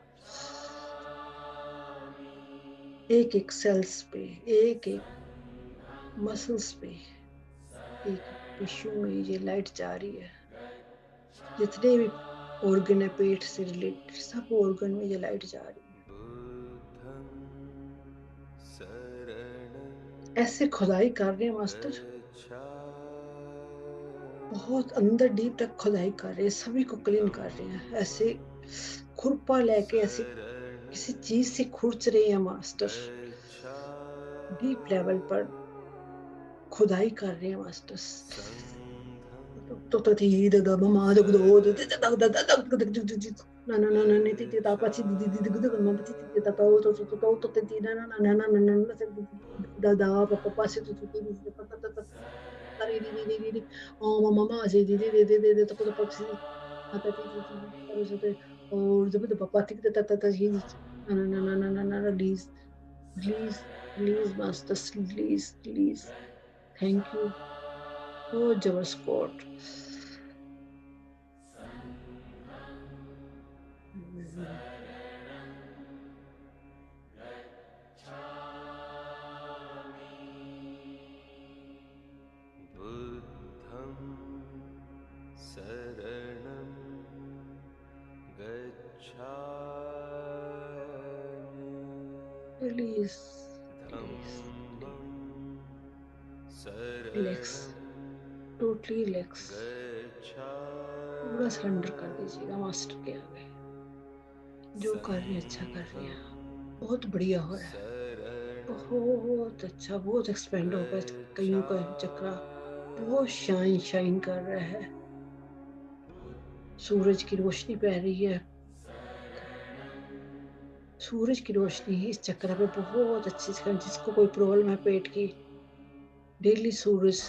एक एक सेल्स पे, एक एक मसल्स पे, एक टिश्यू में ये लाइट जा रही है। जितने भी ऑर्गन है पेट से रिलेटेड, सब ऑर्गन में ये लाइट जा रही है। ऐसे खुदाई कर रहे हैं मास्टर, बहुत अंदर डीप तक खुदाई कर रहे हैं, सभी को क्लीन कर रहे हैं। ऐसे खुरपा लेके ऐसे किसी चीज से खुरच रहे हैं मास्टर, डीप लेवल पर खुदाई कर रहे हैं मास्टर्स। तो थी द ममा द दो ना ना ना ना नहीं थी ता पाची दी दी दी गुद ममा पाची ती ता तो ती ना ना ना ना ना ना दा दा पापा पासी तो ती ता ता ता तारी दी दी दी दी ओ ममा से दी दी दी दी तो को पासी आता ती ती ती तो और जब तो पापा ती ता ता ता ही ना ना ना ना ना ना release release release masters, release release. Thank you, बहुत जबरदस्त quote. Release relax, totally relax, पूरा सरेंडर कर दीजिएगा मास्टर के आगे। जो कर रहे हैं अच्छा कर रहे हैं, बहुत बढ़िया हो रहा है, बहुत अच्छा, बहुत एक्सपेंड होगा। कईयों का चक्रा बहुत शाइन कर रहा है, सूरज की रोशनी पै रही है, सूरज की रोशनी इस चक्र पे बहुत अच्छी से। जिसको कोई प्रॉब्लम है पेट की, डेली सूरज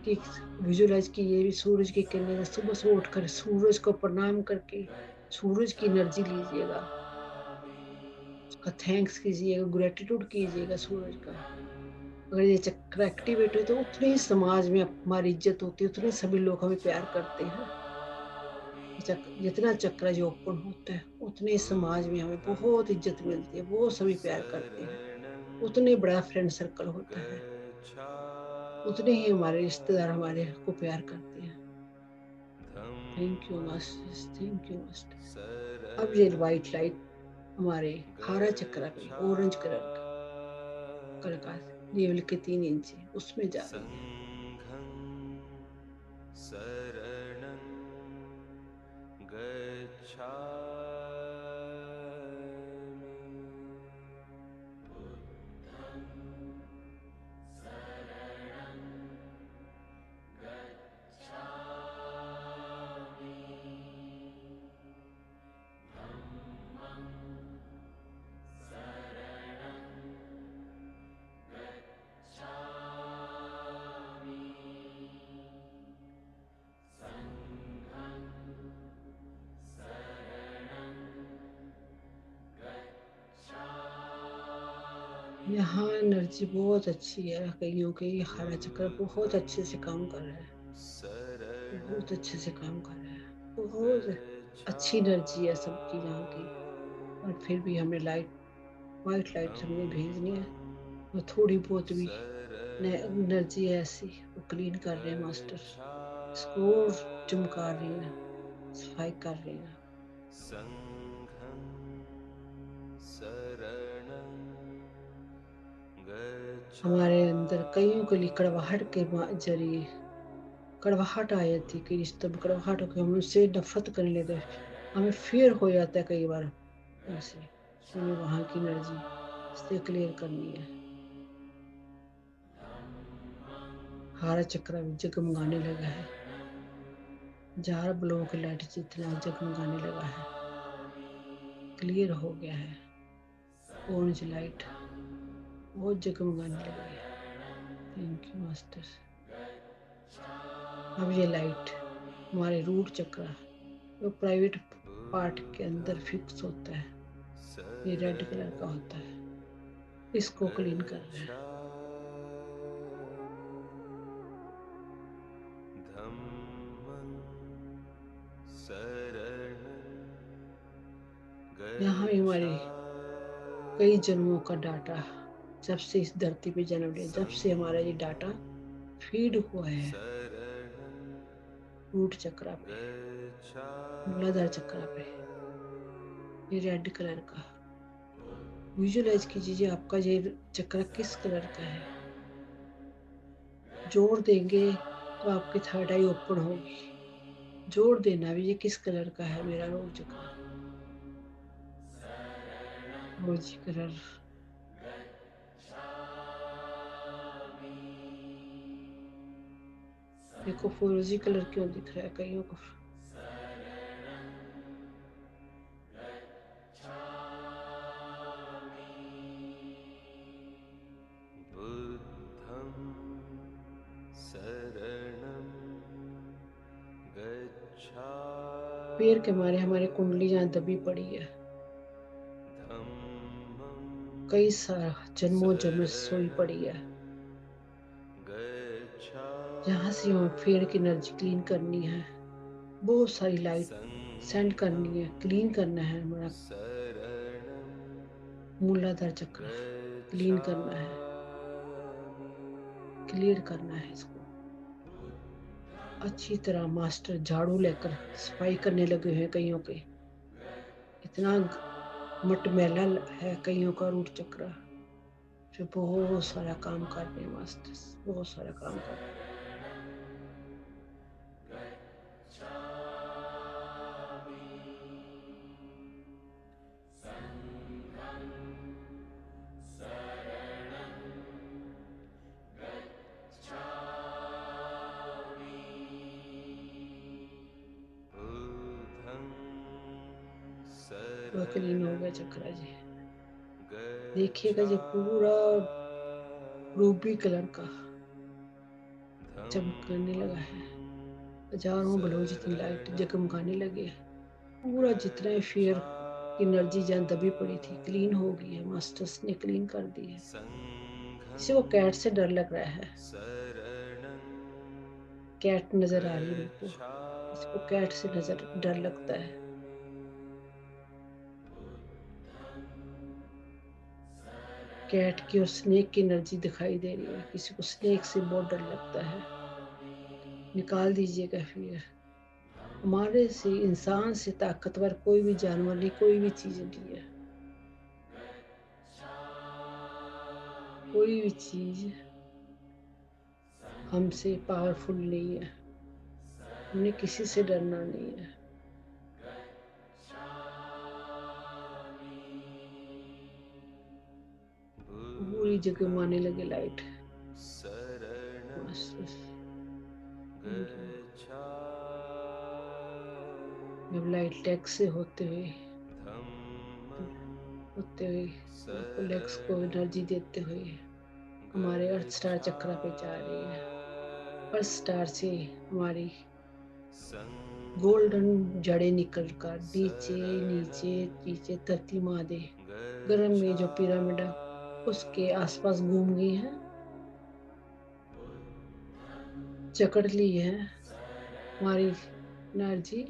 की विजुलाइज कीजिए, सूरज की किरणें सुबह से उठकर सूरज को प्रणाम करके सूरज की एनर्जी लीजिएगा, उसका थैंक्स कीजिएगा, ग्रेटिट्यूड कीजिएगा सूरज का। अगर ये चक्र एक्टिवेट हो तो उतने ही समाज में हमारी इज्जत होती है, उतने सभी लोग हमें प्यार करते हैं। जितना चक्र जो ओपन होता है उतने समाज में हमें बहुत इज्जत मिलती है, बहुत सभी प्यार करते हैं, उतने बड़ा फ्रेंड सर्कल होता है, उतने ही हमारे रिश्तेदार हमारे को प्यार करते हैं। Thank you masters, thank you master. अब ये वाइट लाइट हमारे हारा चक्र पे ऑरेंज कलर का लेवल के 3 इंच उसमें जा रही है। यहाँ एनर्जी बहुत अच्छी है, कईयों के हरा चक्र बहुत अच्छे से काम कर रहा है, बहुत अच्छे से काम कर रहा है, बहुत अच्छी एनर्जी है सबकी यहाँ की। और फिर भी हमें वाइट लाइट हमने भेजनी है, और थोड़ी बहुत भी एनर्जी है ऐसी वो क्लीन कर रहे हैं मास्टर, इसको और चमका रही है, सफाई कर रहे हैं। हमारे अंदर कईयों के लिए कड़वाहट के जरिए कड़वाहट आ जाती है, कि रिश्तों में कड़वाहट होकर हम उससे नफरत करने लगते हैं, हमें फियर हो जाता है कई बार ऐसे। हमें वहाँ की एनर्जी से क्लियर करनी है। हारा चक्र भी जगमगाने लगा है, जार ब्लोक की लाइट जितना जगमगाने लगा है, क्लियर हो गया है। ऑरेंज लाइट बहुत जगमगाने लगी है। Thank you master. अब ये लाइट हमारे रूट चक्र जो प्राइवेट पार्ट के अंदर फिक्स होता है, ये रेड कलर का होता है, इसको क्लीन कर रहे हैं। यहाँ हमारी कई जन्मों का डाटा, जब से इस धरती पे जन्म लिया, जब से हमारा ये डाटा फीड हुआ है रूट चक्र पे, मूलाधार चक्र पे, ये रेड कलर का। विजुलाइज कीजिए आपका ये चक्र किस कलर का है, जोड़ देंगे तो आपकी थर्ड आई ओपन होगी। जोड़ देना भी, ये किस कलर का है मेरा रोज चक्र, रोजी कलर। देखो फिरोजी कलर क्यों दिख रहा है कईयों को। पैर के मारे हमारी कुंडली जहाँ दबी पड़ी है, कई सारा जन्मों जन्म सोई पड़ी है, जहाँ से हमें पैर की एनर्जी क्लीन करनी है, बहुत सारी लाइट सेंड करनी है, क्लीन करना है। हमारा मूलाधार चक्र क्लीन करना है, क्लियर करना है इसको अच्छी तरह। मास्टर झाड़ू लेकर सफाई करने लगे हैं कईयों के, इतना मटमैला है कईयों का रूट चक्र। जो बहुत सारा काम कर रहे हैं मास्टर्स, बहुत सारा काम कर रहे हैं। वो क्लीन हो गया चक्रा जी। देखिएगा जी पूरा रूबी कलर का चमकने लगा है, हजारों बलों जितनी लाइट जगमगाने लगे। पूरा जितना फियर की एनर्जी जहाँ दबी पड़ी थी क्लीन हो गई है, मास्टर्स ने क्लीन कर दी है। किसी को कैट से डर लग रहा है, कैट नजर आ रही है उनको, किसी को कैट से नजर डर लगता है। कैट की और स्नेक की एनर्जी दिखाई दे रही है, किसी को स्नेक से बहुत डर लगता है। निकाल दीजिएगा फिर। हमारे से, इंसान से ताकतवर कोई भी जानवर नहीं, कोई भी चीज नहीं है। कोई भी चीज हमसे पावरफुल नहीं है, हमने किसी से डरना नहीं है। पूरी जगह माने लगे लाइट। जब लाइट लेग से होते हुए आपको लेग्स को एनर्जी देते हुए हमारे अर्थ स्टार चक्र पे जा रही है। अर्थ स्टार से हमारी गोल्डन जड़ें निकल कर नीचे नीचे नीचे धरती मादे गर्म में जो पिरामिड है उसके आसपास घूम गई है, जकड़ ली है हमारी एनर्जी।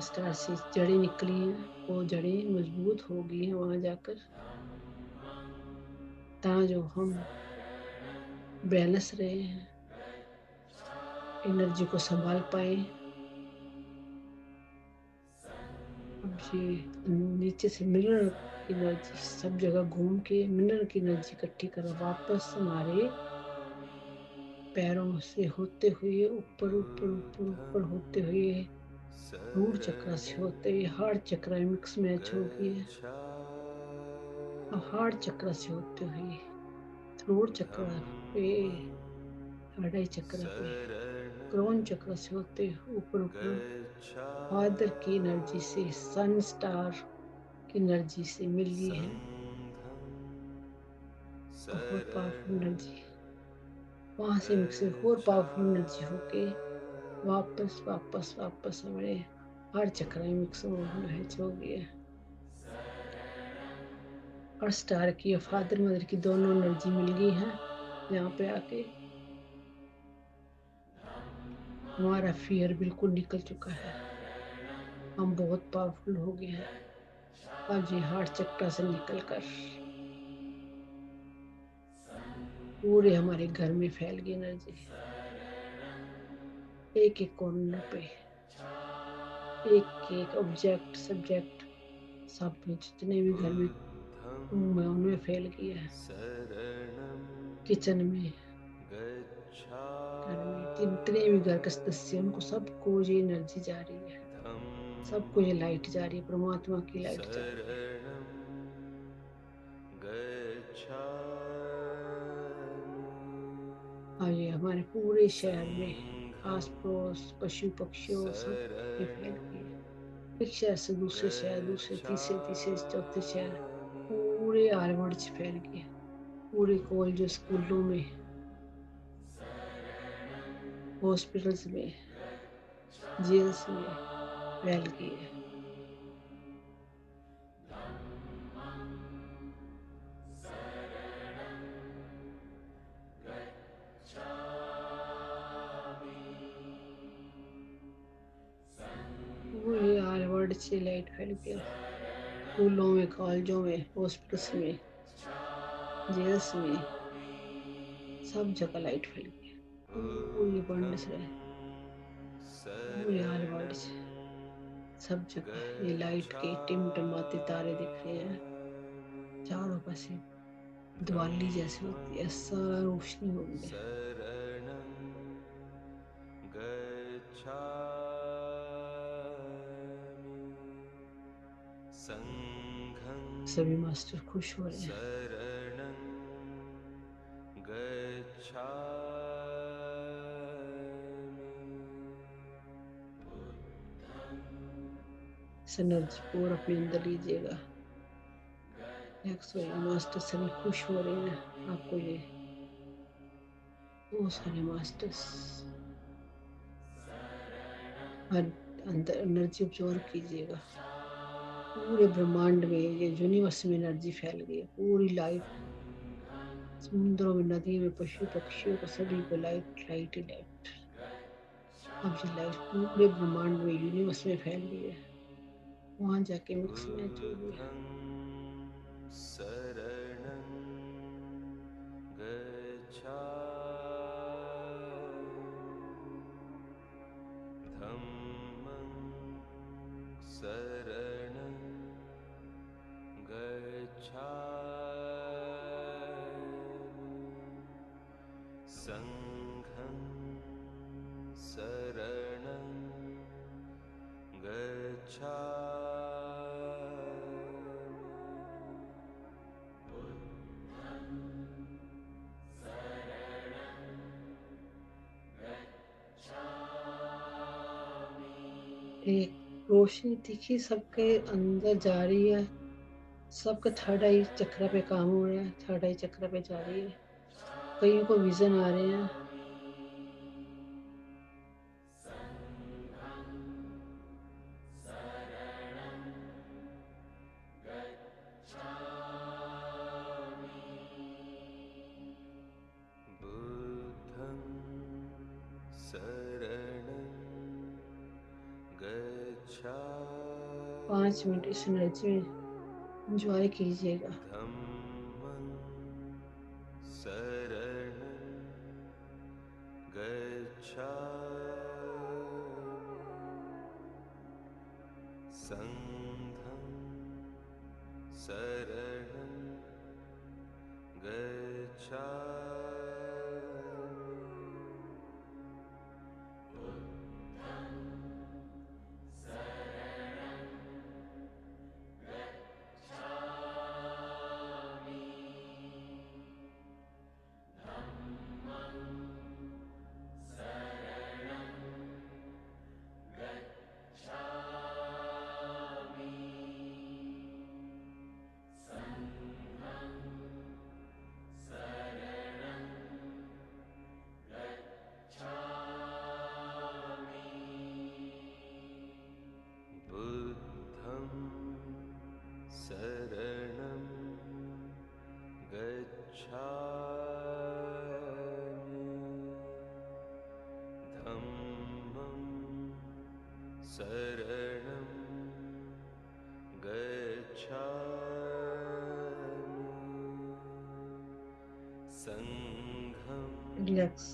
स्टार से जड़ें निकली हैं, वो जड़ें मजबूत हो गई हैं वहां जाकर, ताकि जो हम बैलेंस रहे हैं, एनर्जी को संभाल पाए। अब ये नीचे से मिनरल की एनर्जी सब जगह घूम के मिनरल की एनर्जी इकट्ठी कर वापस हमारे पैरों से होते हुए ऊपर ऊपर ऊपर ऊपर होते हुए रूट चक्र से होते हुए हार्ट चक्र मिक्स मैच हो गई है। अब हार्ट चक्र से होते हुए थ्रोट चक्र पे, हृदय चक्र पे, क्रोन चक्र से होते ऊपर ऊपर फादर की एनर्जी से, सन स्टार की एनर्जी से मिल गई है। बहुत पावरफुल एनर्जी वहां से मिक्स और पावरफुल एनर्जी होके वापस वापस वापस हमारे हर चक्र में मिक्स हो गई है। और स्टार की और फादर मदर की दोनों एनर्जी मिल गई है यहाँ पे आके। हमारा फियर बिल्कुल निकल चुका है, हम बहुत पावरफुल हो गए हैं। अब ये हार्ट चक्र से निकलकर पूरे हमारे घर में फैल गई एनर्जी। एक एक कॉर्नर पे एक एक ऑब्जेक्ट सब्जेक्ट सब में जितने भी घर में रूम है उनमें फैल गई है। किचन में, घर में जितने भी घर के सदस्य उनको सबको ये एनर्जी जा रही है, सबको ये लाइट जा रही है, परमात्मा की लाइट जा रही है। और ये हमारे पूरे शहर में आस पड़ोस पशु पक्षियों सब ये फैल गई है। एक शहर से दूसरे शहर, दूसरे तीसरे तीसरे चौथे शहर, पूरे आलवर्ड से फैल गई है। पूरे कॉलेज स्कूलों में, हॉस्पिटल्स में, जेल्स में फैल गई है। पूरे आलवर्ड से लाइट फैल गया, स्कूलों में, कॉलेजों में, हॉस्पिटल्स में, जेल्स में, सब जगह लाइट फैल गई है। पूरी वर्ल्ड से, पूरे आलवर्ड से सब जगह ये लाइट के टिमटिमाते तारे दिख रहे हैं चारों पासे। दिवाली जैसी होती है, ऐसा रोशनी हो गई है। शरणं गच्छामि संघं सभी मास्टर खुश हो रहे हैं। शरणं गच्छामि इस एनर्जी को और अपने अंदर लीजिएगा। मास्टर सभी खुश हो रहे हैं आपको ये बहुत सारे मास्टर्स अंदर एनर्जी ऑब्जॉर्व कीजिएगा। पूरे ब्रह्मांड में ये यूनिवर्स में एनर्जी फैल गई है, पूरी लाइट, समुद्रों में, नदियों में, पशु पक्षियों को, सभी को लाइट लाइट ही लाइट। अब ये लाइट पूरे ब्रह्मांड में, यूनिवर्स में फैल गई है। वहां जाके मिक्स मैच हो गई है। बुद्धं शरणं गच्छामि धम्मं शरणं गच्छामि संघं शरणं एक रोशनी दिखी सबके अंदर जा रही है, सबके थर्ड आई चक्र पे काम हो रहा है, थर्ड आई चक्र पे जा रही है। कईयों को विजन आ रहे हैं। बुद्धं शरणं गच्छामि 5 मिनट इस एनर्जी में एंजॉय कीजिएगा। धम्मं शरणं गच्छामि संघं शरणं बुद्धं शरणं गच्छामि धम्मं शरणं गच्छामि संघं रिलैक्स,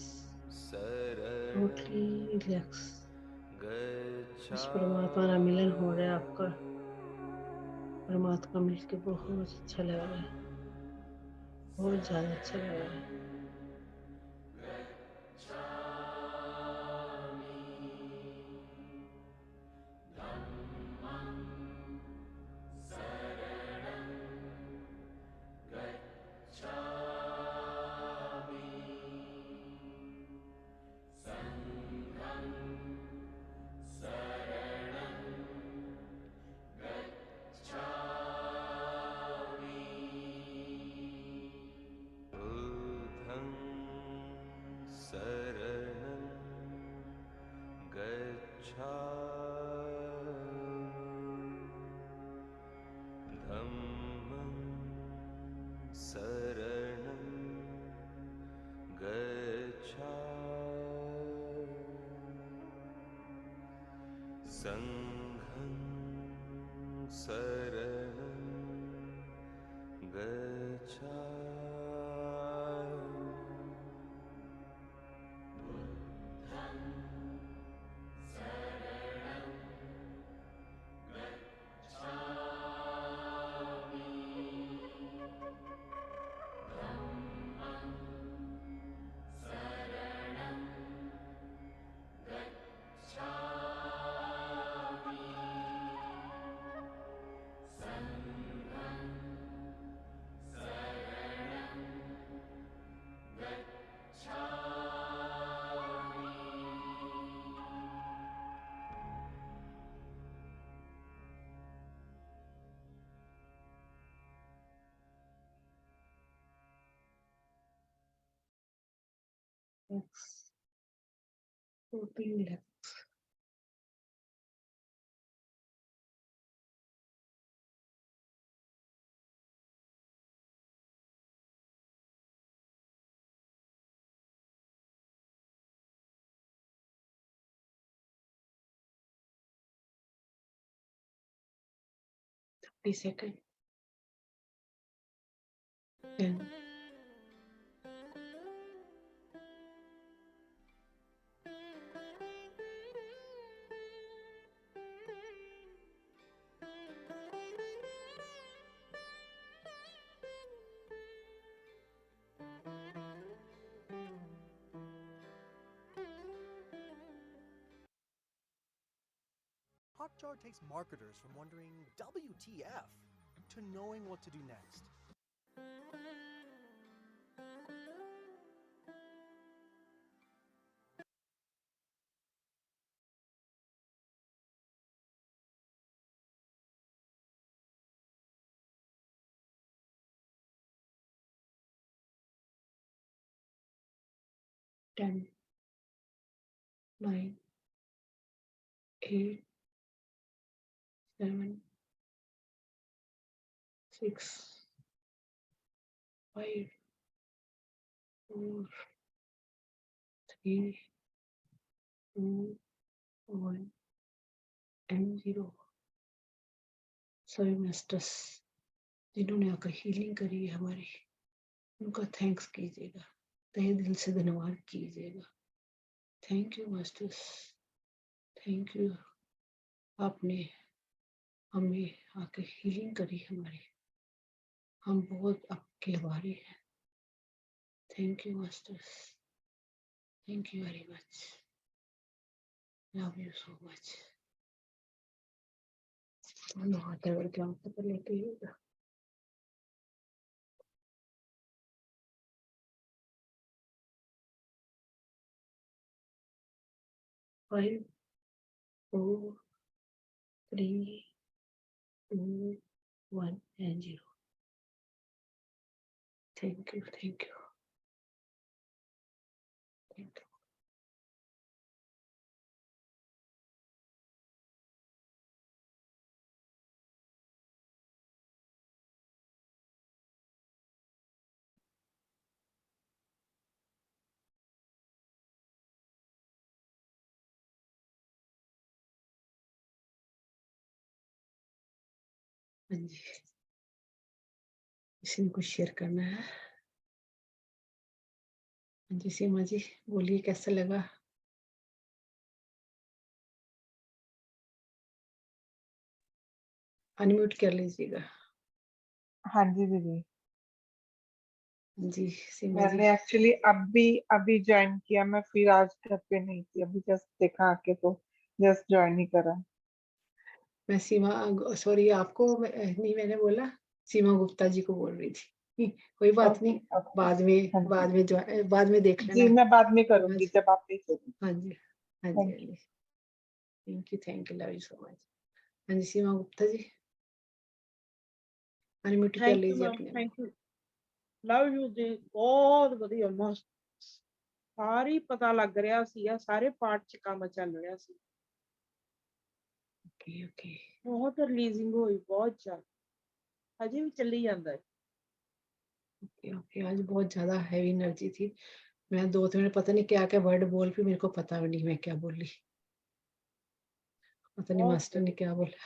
शरणं टोटली रिलैक्स। इस गच्छामि परमात्मा का मिलन हो रहा है आपका। परमात्मा मिलके बहुत अच्छा लग रहा है, बहुत ज्यादा अच्छा लग रहा है। बुद्धं शरणं गच्छामि धम्मं शरणं गच्छामि संघं शरणं गच्छामि Relax. Totally relax. Second. 10. Hotjar takes marketers from wondering WTF to knowing what to do next. Ten, 9, 8, 7, 6, 5, 4, 3, 2, 1 and 0. सभी मास्टर्स जिन्होंने आकर हीलिंग करी है हमारी, उनका थैंक्स कीजिएगा, तहे दिल से धन्यवाद कीजिएगा. Thank you masters, thank you. आपने हमें आकर हीलिंग करी हमारी, हम बहुत आपके आभारी हैं. Thank you masters, thank you very much. Love you so much. हाथ क्या पर लेके 5, 4, 3, 2, 1 and 0. Thank you, thank you, thank you. हाँ जी, किसी ने कुछ शेयर करना है? हाँ जी सीमा जी, बोलिए कैसा लगा? अनम्यूट कर लीजिएगा. हाँ जी दीदी, हाँ जी सीमा जी. मैंने एक्चुअली अभी ज्वाइन किया. मैं फिर आज घर पे नहीं थी, अभी जस्ट देखा आके तो जस्ट ज्वाइन ही करा. मैं सीमा, सॉरी आपको नहीं मैंने बोला, सीमा गुप्ता जी को बोल रही थी. कोई बात ओके नहीं, ओके. बाद हाँ जी बाद में देख जी, लेना. मैं बाद में हाँ करूंगी जी, जब आप नहीं करोगे. हाँ जी, हाँ जी, थैंक हाँ यू. जी. Thank you, love you so much. हाँ जी सीमा गुप्ता जी, अनम्यूट कर थैंक यू लीजिए मैम, अपने थैंक को. यू. ਲਵ ਯੂ ਜੀ, ਬਹੁਤ ਵਧੀਆ, ਮਸਤ. ਸਾਰੀ ਪਤਾ ਲੱਗ ਰਿਹਾ ਸੀਗਾ, ਸਾਰੇ ਪਾਰਟ ਚ ਕੰਮ ਚੱਲ ਰਿਹਾ ਸੀ. Okay okay. ਬਹੁਤ ਰਿਲੀਜ਼ਿੰਗ ਹੋਈ, ਬਹੁਤ ਜ਼ਿਆਦਾ, ਹਜੇ ਵੀ ਚੱਲੀ ਜਾਂਦਾ है. Okay okay. आज बहुत ज्यादा हैवी एनर्जी थी. मैं 2 मिनट पता नहीं क्या क्या वर्ड बोल के मेरे को पता भी नहीं मैं क्या बोली. पता नहीं बहुत मास्टर ने क्या बोला.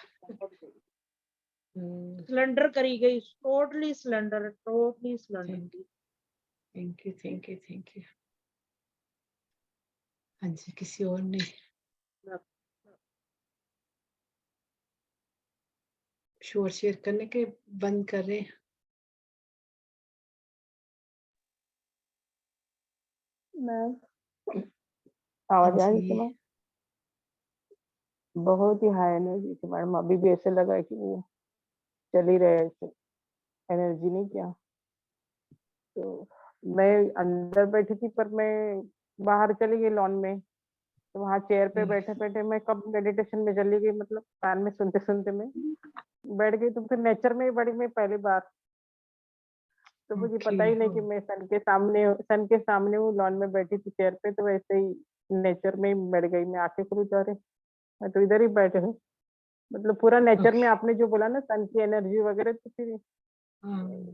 सिलेंडर करी गई, टोटली सिलेंडर, टोटली सिलेंडर की. Thank you, thank you, thank you. हाँ जी, किसी और ने शोर शेयर करने के बंद कर रहे हैं. मैम हाँ आवाज आ रही थी जी. मैम? बहुत ही हाई एनर्जी थी मैडम, अभी भी ऐसे लगा कि वो चल ही रहे, ऐसे एनर्जी नहीं क्या. तो मैं अंदर बैठी थी पर मैं बाहर चली गई लॉन में, तो वहां चेयर पे बैठे बैठे मैं कब मेडिटेशन में चली गई, मतलब कान में सुनते सुनते मैं बैठ गई. तो फिर नेचर में ही बड़ी मैं पहली बार तो मुझे ओके पता ही नहीं कि मैं सन के सामने हूँ, लॉन में बैठी थी चेयर पे, तो वैसे ही नेचर में ही बैठ गई मैं, आंखें खुली जा रही, मैं तो इधर ही बैठे हूँ। मतलब पूरा नेचर में आपने जो बोला ना सन की एनर्जी वगैरह, तो फिर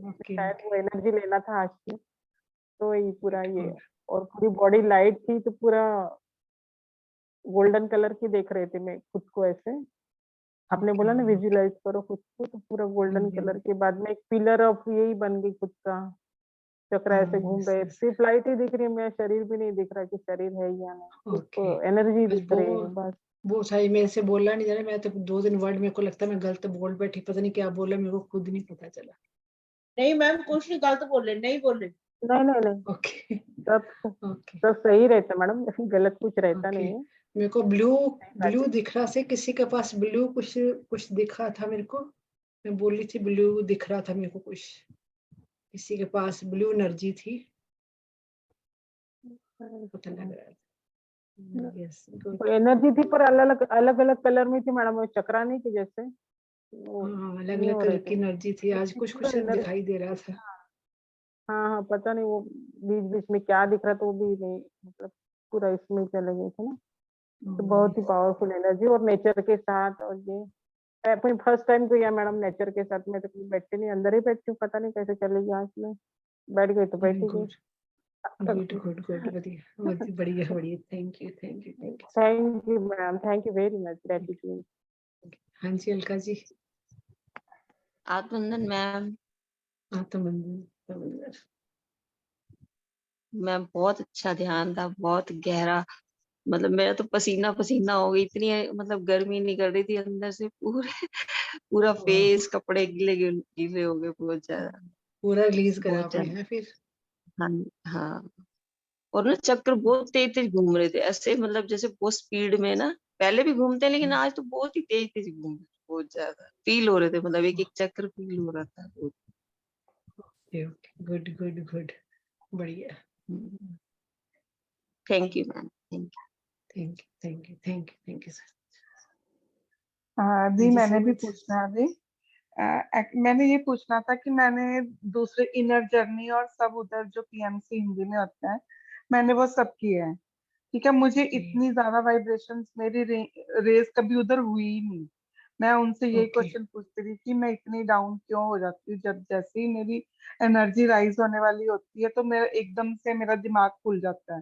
ओके शायद वो एनर्जी लेना था आज की, तो ये पूरा ये, गुड और पूरी बॉडी लाइट थी, तो पूरा गोल्डन कलर की देख रहे थे मैं खुद को ऐसे। आपने बोला ना विजुलाइज करो खुद को, तो पूरा गोल्डन कलर के बाद में एक पिलर ऑफ यही बन गई खुद का, चक्र ऐसे घूम रहे, सिर्फ लाइट ही दिख रही है, मेरा शरीर भी नहीं दिख रहा कि शरीर है या नहीं, ओके सिर्फ एनर्जी बस दिख रही है बस। वो सही मेरे से बोलना नहीं जाना, मैं तो 2 दिन वर्ड मेरे को लगता है मैं गलत बोल बैठी, पता नहीं क्या बोला, मेरे को खुद नहीं पता चला। नहीं मैम कुछ नहीं गलत बोले, नहीं बोले। नहीं नहीं नहीं, ओके सब ओके सब सही रहता मैडम, गलत कुछ रहता ओके नहीं है। मेरे को ब्लू बाकी दिख रहा से, किसी के पास ब्लू कुछ कुछ दिखा था मेरे को, मैं बोल रही थी ब्लू दिख रहा था मेरे को, कुछ किसी के पास ब्लू एनर्जी थी, पता लग रहा था। Yes good. एनर्जी थी पर अलग अलग कलर में थी मैडम, वो चक्रा नहीं थी जैसे, वो हाँ अलग नहीं अलग हो कलर रहे की थे एनर्जी थी, आज कुछ पूरा कुछ दिखाई दे रहा था। हाँ हाँ, पता नहीं वो बीच बीच में क्या दिख रहा था, वो भी नहीं, मतलब पूरा इसमें चले गए थे ना। तो बहुत ही पावरफुल एनर्जी, और नेचर के साथ, और ये मैं अपनी फर्स्ट टाइम किया मैडम नेचर के साथ, मैं तो कहीं बैठती नहीं, अंदर ही बैठती हूँ, पता नहीं कैसे चली गई आज में, बैठ गई तो बैठ ही गई। गुड गुड गुड बढ़िया बढ़िया बढ़िया, thank you thank you thank you. Thank you ma'am, thank you very much, gratitude. हाँ जी अलका जी। आत्मबंधन मैम, आत्मबंधन मैम बहुत अच्छा ध्यान था, बहुत गहरा, मतलब मेरा तो पसीना पसीना हो गई, इतनी मतलब गर्मी निकल रही थी अंदर से, पूरा फेस, कपड़े गीले गीले हो गए बहुत ज्यादा, पूरा रिलीज करा बहुत आपने ज्यादा। है फिर। हाँ हाँ, और ना चक्कर बहुत तेज तेज घूम रहे थे ऐसे, मतलब जैसे बहुत स्पीड में ना, पहले भी घूमते हैं लेकिन आज तो बहुत ही तेज तेज घूम रहे थे, बहुत ज्यादा फील हो रहे थे, मतलब एक एक चक्कर फील हो रहा था बहुत। गुड गुड गुड बढ़िया। Thank you ma'am, thank you. Thank you thank you thank you thank you sir. हाँ हाँ जी, जी मैंने भी समझ। पूछना है अभी। मैंने ये पूछना था कि मैंने दूसरे इनर जर्नी और सब उधर जो पीएमसी हिंदी में होता है, मैंने वो सब किए हैं। ठीक है, मुझे इतनी ज्यादा वाइब्रेशंस मेरी रेस कभी उधर हुई ही नहीं। मैं उनसे यही ओके क्वेश्चन पूछती थी कि मैं इतनी डाउन क्यों हो जाती हूँ, जब जैसे ही मेरी एनर्जी राइज होने वाली होती है तो मेरा एकदम से मेरा दिमाग खुल जाता है,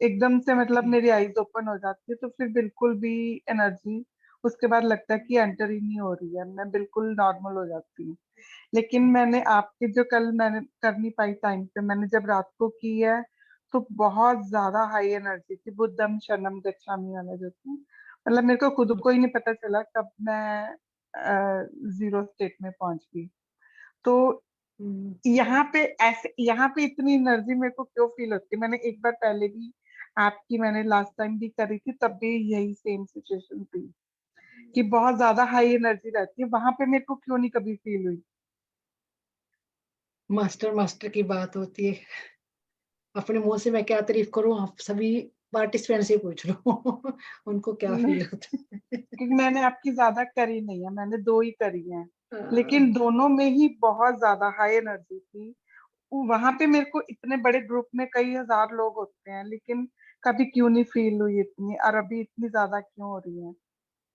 एकदम से मतलब मेरी आईज ओपन हो जाती है, तो फिर बिल्कुल भी एनर्जी उसके बाद लगता है कि एंटर ही नहीं हो रही है, मैं बिल्कुल नॉर्मल हो जाती हूँ। लेकिन मैंने आपके जो कल मैंने कर नहीं पाई टाइम पे, मैंने जब रात को की है तो बहुत ज्यादा हाई एनर्जी थी, बुद्धम शरणम गच्छामि वाला जो था, मतलब मेरे को खुद को ही नहीं पता चला कब मैं जीरो स्टेट में पहुंच गई। तो यहाँ पे ऐसे, यहाँ पे इतनी एनर्जी मेरे को क्यों फील होती है? मैंने एक बार पहले भी आपकी, मैंने लास्ट टाइम भी करी थी, तब भी यही सेम सिचुएशन थी कि बहुत ज्यादा हाई एनर्जी रहती है, वहां पे मेरे को क्यों नहीं कभी फील हुई? मास्टर मास्टर की बात होती है, अपने मुंह से मैं क्या तारीफ करूं, आप सभी पार्टिसिपेंट से पूछ लो उनको क्या फील होता है। क्योंकि मैंने आपकी ज्यादा करी नहीं है, मैंने 2 ही करी हैं, हाँ, लेकिन दोनों में ही बहुत ज्यादा हाई एनर्जी थी। वहां पे मेरे को इतने बड़े ग्रुप में कई हजार लोग होते हैं, लेकिन कभी क्यों नहीं फील हुई इतनी, और अभी इतनी ज्यादा क्यों हो रही है?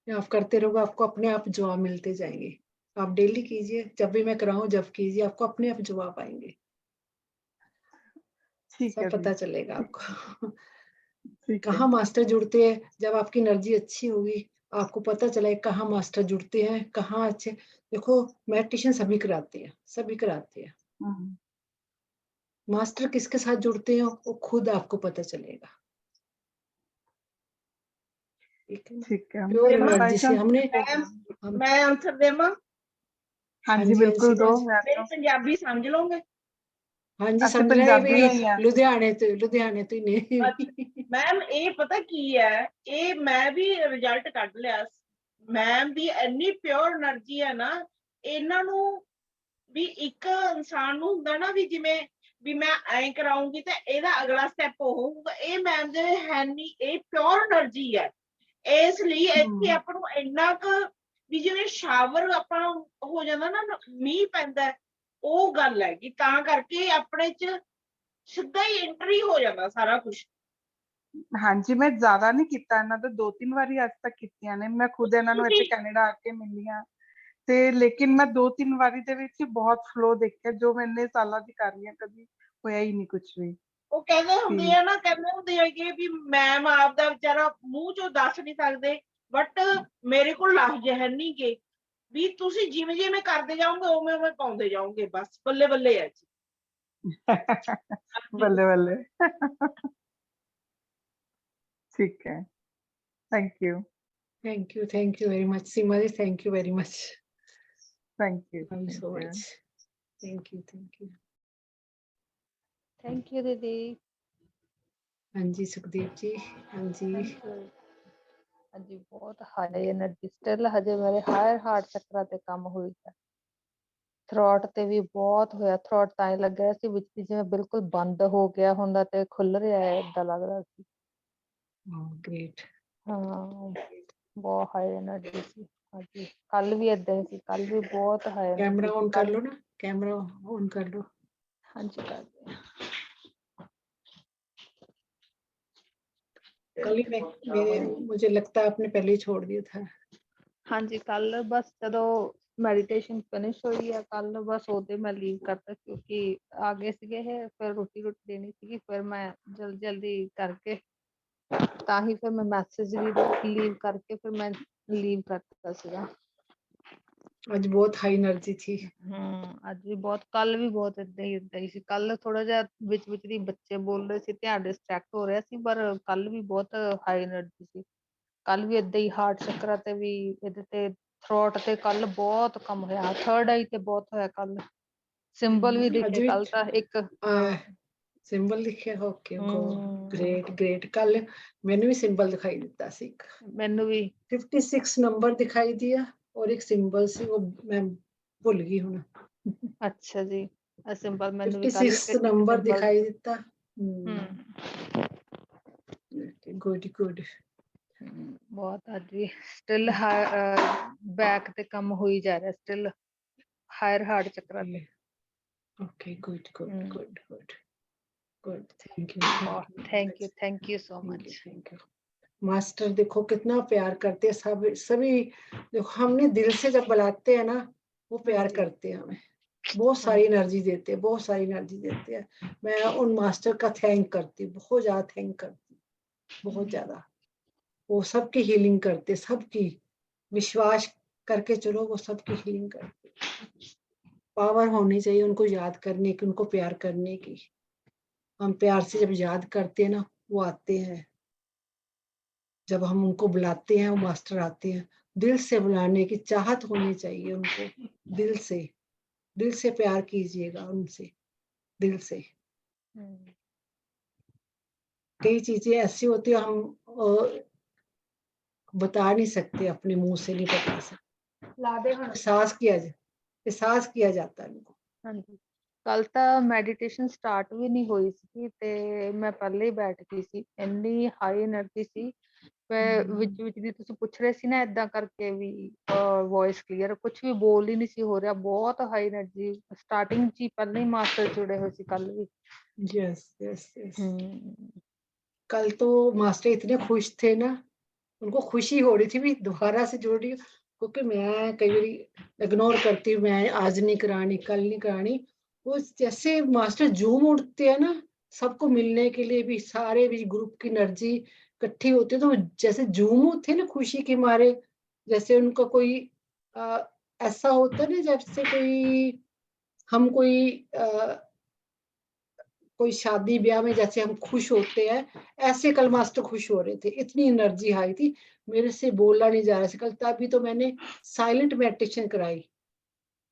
आप करते रहोगे आपको अपने आप जवाब मिलते जाएंगे, आप डेली कीजिए, जब भी मैं कराऊं जब कीजिए, आपको अपने आप जवाब आएंगे, ठीक सब है जी, पता चलेगा आपको। ठीक है। कहाँ मास्टर जुड़ते हैं, जब आपकी एनर्जी अच्छी होगी आपको पता चलेगा कहाँ मास्टर जुड़ते हैं, कहाँ अच्छे। देखो मेडिटेशन सभी कराते हैं, सभी कराते हैं, हम्म, मास्टर किसके साथ जुड़ते हैं वो खुद आपको पता चलेगा। ठीक है ना, ठीक है। प्योर मतलब बाई एनर्जी से चांस, हमने मैम हम। मैं आंसर देवां? हाँ हाँ जी जी हाँ बिल्कुल जी दो, मैं मेरी तो पंजाबी समझ लोगे? हाँ जी ਅਸੀਂ समझ रहे हैं ਪੰਜਾਬੀ भी, ਹੋਈ ਆ। लुधियाने तो ही नहीं। ਮੈਮ ਇਹ ਪਤਾ ਕੀ ਹੈ, ਇਹ ਮੈਂ ਵੀ ਰਿਜ਼ਲਟ ਕੱਢ ਲਿਆ। ਮੈਮ ਦੀ ਇੰਨੀ ਪਿਓਰ એનર્ਜੀ ਹੈ ਨਾ, ਇਹਨਾਂ ਨੂੰ ਵੀ ਇੱਕ ਇਨਸਾਨ ਨੂੰ ਹੁੰਦਾ ਨਾ ਵੀ ਜਿਵੇਂ ਵੀ ਮੈਂ ਐਂ ਕਰਾਉਂਗੀ ਤੇ ਇਹਦਾ ਅਗਲਾ ਸਟੈਪ ਉਹ ਹੋਊਗਾ, ਇਹ ਮੈਮ ਦੇ ਹੈ ਨਹੀਂ, ਇਹ ਪਿਓਰ એનર્ਜੀ ਹੈ। ਇਸ ਲਈ ਇੱਥੇ ਆਪਾਂ ਨੂੰ ਇੰਨਾ ਕੁ ਵੀ ਜਿਵੇਂ ਸ਼ਾਵਰ ਆਪਾਂ ਹੋ ਜਾਂਦਾ ਨਾ, ਮੀਂਹ ਪੈਂਦਾ ਉਹ ਗੱਲ ਹੈਗੀ, ਤਾਂ ਕਰਕੇ ਆਪਣੇ ਚ ਸਿੱਧਾ ਹੀ ਐਂਟਰੀ ਹੋ ਜਾਂਦਾ ਸਾਰਾ ਕੁਝ। ਹਾਂਜੀ, ਮੈਂ ਜ਼ਿਆਦਾ ਨਹੀਂ ਕੀਤਾ ਇਹਨਾਂ ਦਾ, 2-3 ਵਾਰੀ ਅੱਜ ਤੱਕ ਕੀਤੀਆਂ ਨੇ। ਮੈਂ ਖੁਦ ਇਹਨਾਂ ਨੂੰ ਇੱਥੇ ਕੈਨੇਡਾ ਆ ਕੇ ਮਿਲੀ ਹਾਂ ਤੇ ਲੇਕਿਨ ਮੈਂ 2-3 ਵਾਰੀ ਦੇ ਵਿੱਚ ਹੀ ਬਹੁਤ ਫਲੋ ਦੇਖਿਆ, ਜੋ ਮੈਂ ਇੰਨੇ ਸਾਲਾਂ ਦੀ ਕਰ ਰਹੀ ਹਾਂ ਕਦੀ ਹੋਇਆ ਹੀ ਨਹੀਂ ਕੁਝ ਵੀ। ਉਹ ਕਹਿੰਦੇ ਹੁੰਦੇ ਠੀਕ। ਆ ਨਾ, ਕਹਿੰਦੇ ਹੁੰਦੇ ਹੈਗੇ ਵੀ ਮੈਮ ਆਪਦਾ ਵਿਚਾਰਾ ਮੂੰਹ ਚੋਂ ਦੱਸ ਨਹੀਂ ਸਕਦੇ, ਬਟ ਮੇਰੇ ਕੋਲ ਲਫ਼ਜ਼ ਹੈ ਨਹੀਂ ਗੇ, ਵੀ ਤੁਸੀਂ ਜਿਵੇਂ ਜਿਵੇਂ ਕਰਦੇ ਜਾਓਗੇ ਉਵੇਂ ਉਵੇਂ ਪਾਉਂਦੇ ਜਾਓਗੇ, ਬਸ ਬੱਲੇ ਬੱਲੇ ਹੈ ਜੀ। ਬੱਲੇ ਬੱਲੇ। ਠੀਕ ਹੈ, thank you very much Seema ji, thank you very much, thank you thank you so much, thank you। Thank you दीदी। हाँ जी सुखदेव जी, हाँ जी। ਹਾਂਜੀ ਬਹੁਤ ਹਾਈ એનર્ਜੀ ਸਟਿਲ ਹਜੇ ਮੇਰੇ ਹਾਰਟ ਚੱਕਰਾਂ ਤੇ ਕੰਮ ਹੋਈ ਹੈ। ਥਰੋਟ ਤੇ ਵੀ ਬਹੁਤ ਹੋਇਆ, ਥਰੋਟ ਤਾਂ ਹੀ ਲੱਗ ਰਿਹਾ ਸੀ ਵਿੱਚ ਦੀ ਜਿਵੇਂ ਬਿਲਕੁਲ ਬੰਦ ਹੋ ਗਿਆ ਹੁੰਦਾ ਤੇ ਖੁੱਲ ਰਿਹਾ ਹੈ, ਏਦਾਂ ਲੱਗ ਰਿਹਾ ਸੀ। ग्रेट। ਹਾਂ ਬਹੁਤ ਹਾਈ એનર્ਜੀ ਸੀ। ਹਾਂਜੀ ਕੱਲ ਵੀ ਏਦਾਂ ਹੀ ਸੀ, ਕੱਲ ਵੀ ਬਹੁਤ ਹਾਈ कैमरा એનર્ਜੀ ऑन ਸੀ। कर लो ना, कैमरा ऑन कर लो। ਹਾਂਜੀ ਕਰਦੇ ਹਾਂ। कल ही मुझे लगता है आपने पहले ही छोड़ दिया था। ਹਾਂਜੀ ਕੱਲ ਬਸ ਜਦੋਂ ਮੈਡੀਟੇਸ਼ਨ ਫਿਨਿਸ਼ ਹੋਈ ਆ ਕੱਲ, ਬਸ ਉਹਦੇ ਮੈਂ ਲੀਵ ਕਰਤਾ ਕਿਉਂਕਿ ਆ ਗਏ ਸੀਗੇ ਇਹ, ਫਿਰ ਰੋਟੀ ਦੇਣੀ ਸੀਗੀ, ਫਿਰ ਮੈਂ ਜਲਦੀ ਕਰਕੇ ਤਾਂ ਹੀ ਫਿਰ ਮੈਂ ਮੈਸੇਜ ਵੀ ਲੀਵ ਕਰਕੇ ਫਿਰ ਮੈਂ ਲੀਵ ਕਰਤਾ ਸੀਗਾ। आज बहुत हाई एनर्जी थी। ਅੱਜ ਵੀ ਬਹੁਤ, ਕੱਲ ਵੀ ਬਹੁਤ ਏਦਾਂ ਹੀ ਸੀ। ਕੱਲ ਥੋੜਾ ਜਿਹਾ ਵਿੱਚ ਦੀ ਬੱਚੇ ਬੋਲ ਰਹੇ ਸੀ, ਧਿਆਨ ਡਿਸਟਰੈਕਟ ਹੋ ਰਿਹਾ ਸੀ, ਪਰ ਕੱਲ ਵੀ ਬਹੁਤ ਹਾਈ એનર્ਜੀ ਸੀ। ਕੱਲ ਵੀ ਏਦਾਂ ਹੀ ਹਾਰਟ ਚੱਕਰਾਂ ਤੇ ਵੀ, ਇਹਦੇ ਤੇ ਥਰੋਟ ਤੇ ਕੱਲ ਬਹੁਤ ਕੰਮ ਹੋਇਆ, ਥਰਡ ਆਈ ਤੇ ਬਹੁਤ ਹੋਇਆ ਕੱਲ। ਸਿੰਬਲ ਵੀ ਦਿਖੇ ਕੱਲ ਤਾਂ ਇੱਕ। ਸਿੰਬਲ ਦਿਖਿਆ, ਓਕੇ ਗ੍ਰੇਟ। ਕੱਲ ਮੈਨੂੰ ਵੀ ਸਿੰਬਲ ਦਿਖਾਈ ਦਿੱਤਾ ਸੀ ਇੱਕ, ਮੈਨੂੰ ਵੀ 56 ਨੰਬਰ ਦਿਖਾਈ ਦਿਆ और एक सिंबल सी, वो मैं भूल गई हूँ। ਅੱਛਾ ਜੀ, ਸਿੰਬਲ ਮੈਨੂੰ ਵੀ ਕੱਲ 56 नंबर दिखाई दिता। गुड। ਬਹੁਤ ਅੱਜ ਵੀ ਸਟਿਲ ਬੈਕ ਤੇ ਕੰਮ ਹੋਈ ਜਾ ਰਿਹਾ, ਸਟਿਲ ਹਾਇਰ ਹਾਰਟ ਚੱਕਰਾਂ ਤੇ। Okay good. Thank you so much. Thank you. Master देखो कितना प्यार करते हैं, सभी देखो, हमने दिल से जब बुलाते हैं ना, वो प्यार करते हैं हमें, बहुत सारी एनर्जी देते हैं। मैं उन मास्टर का थैंक करती हूँ, बहुत ज्यादा थैंक करती हूँ, बहुत ज्यादा। वो सबकी हीलिंग करते, सबकी, विश्वास करके चलो, वो सबकी हीलिंग करते। पावर होनी चाहिए उनको याद करने की, उनको प्यार करने की। हम प्यार से जब याद करते हैं ना, वो आते हैं। जब हम उनको बुलाते हैं, वो मास्टर आते हैं। दिल से बुलाने की चाहत होनी चाहिए उनको, दिल से प्यार कीजिएगा उनसे, दिल से। कई चीजें ऐसी होती है हम बता नहीं सकते, अपने मुंह से नहीं बता सकते, एहसास किया जाता है उनको। ਹਾਂਜੀ ਕੱਲ ਤਾਂ ਮੈਡੀਟੇਸ਼ਨ ਸਟਾਰਟ ਵੀ ਨਹੀਂ ਹੋਈ ਸੀ ਤੇ ਮੈਂ ਪਹਿਲੇ ਹੀ ਬੈਠ ਗਈ ਸੀ, ਇੰਨੀ ਹਾਈ એનર્ਜੀ ਸੀ। ਮੈਂ ਵਿੱਚ ਦੀ ਤੁਸੀਂ ਪੁੱਛ ਰਹੇ ਸੀ ਨਾ ਏਦਾਂ ਕਰਕੇ ਵੀ ਵੌਇਸ ਕਲੀਅਰ, ਕੁਝ ਵੀ ਬੋਲ ਹੀ ਨਹੀਂ ਸੀ ਹੋ ਰਿਹਾ, ਬਹੁਤ ਹਾਈ એનર્ਜੀ। ਸਟਾਰਟਿੰਗ ਚ ਹੀ ਪਹਿਲਾਂ ਹੀ ਮਾਸਟਰ ਜੁੜੇ ਹੋਏ ਸੀ ਕੱਲ ਵੀ। यस। कल तो मास्टर इतने खुश थे ना, उनको खुशी हो रही थी भी दोबारा से जोड़ रही हूँ, क्योंकि मैं कई बार इग्नोर करती हूँ, मैं आज नहीं करानी, कल नहीं करानी। वो जैसे मास्टर जूम उड़ते हैं ना, सबको मिलने के लिए भी, सारे भी ग्रुप की एनर्जी इकट्ठी होती है, तो जैसे जूम होते ना खुशी के मारे, जैसे उनका कोई ऐसा होता है ना, जैसे कोई शादी ब्याह में जैसे हम खुश होते हैं, ऐसे कल मास्टर खुश हो रहे थे, इतनी एनर्जी हाई थी, मेरे से बोला नहीं जा रहा था कल। तभी तो मैंने साइलेंट मेडिटेशन कराई।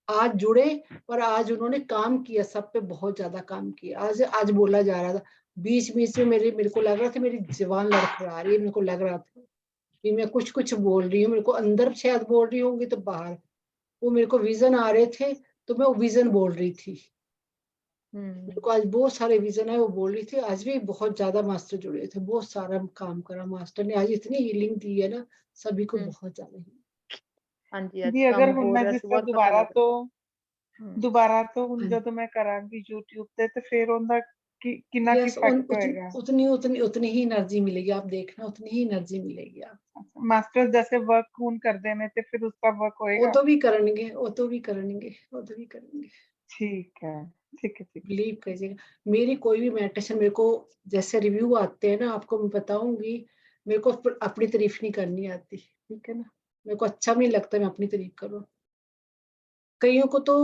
आज जुड़े, पर आज उन्होंने काम किया, सब पे बहुत ज्यादा काम किया। आज बोला जा रहा था, बीच में मेरे को लग रहा था मेरी जुबान लड़खड़ा रही है, मेरे को लग रहा था कि मैं कुछ बोल रही हूँ, मेरे को अंदर शायद बोल रही होंगी तो बाहर, वो मेरे को विजन आ रहे थे, तो मैं वो विजन बोल रही थी। मेरे को आज बहुत सारे विजन है, वो बोल रही थी। आज भी बहुत ज्यादा मास्टर जुड़े थे, बहुत सारा काम करा मास्टर ने, आज इतनी हीलिंग दी है ना सभी को, बहुत ज्यादा। ਹਾਂਜੀ जी अगर हम मैं जिस दुबारा तो ਦੁਬਾਰਾ ਤੋਂ ਹੁਣ ਹਾਂਜੀ। ਜਦੋਂ ਮੈਂ ਕਰਾਂਗੀ YouTube ਤੇ ਫਿਰ ਉਹਦਾ ਕਿੰਨਾ यस ਇਫੈਕਟ ਹੋਏਗਾ उतनी उतनी उतनी ही एनर्जी मिलेगी, आप देखना उतनी ही एनर्जी मिलेगी आप। ਮਾਸਟਰ ਜੈਸੇ ਵਰਕ ਹੁਣ ਕਰਦੇ ਨੇ ਤੇ ਫਿਰ ਉਸका वर्क वो होएगा तो भी करेंगे, वो तो भी करेंगे, वो तो भी करेंगे, ठीक है ठीक है ठीक है बिलीव कीजिएगा। मेरी कोई भी मेडिटेशन मेरे को जैसे रिव्यू आते हैं ना, आपको मैं बताऊंगी, मेरे को अपनी तारीफ नहीं करनी आती, ठीक है ना। मेरे को अच्छा भी नहीं लगता मैं अपनी तारीफ करूँ। कईयों को तो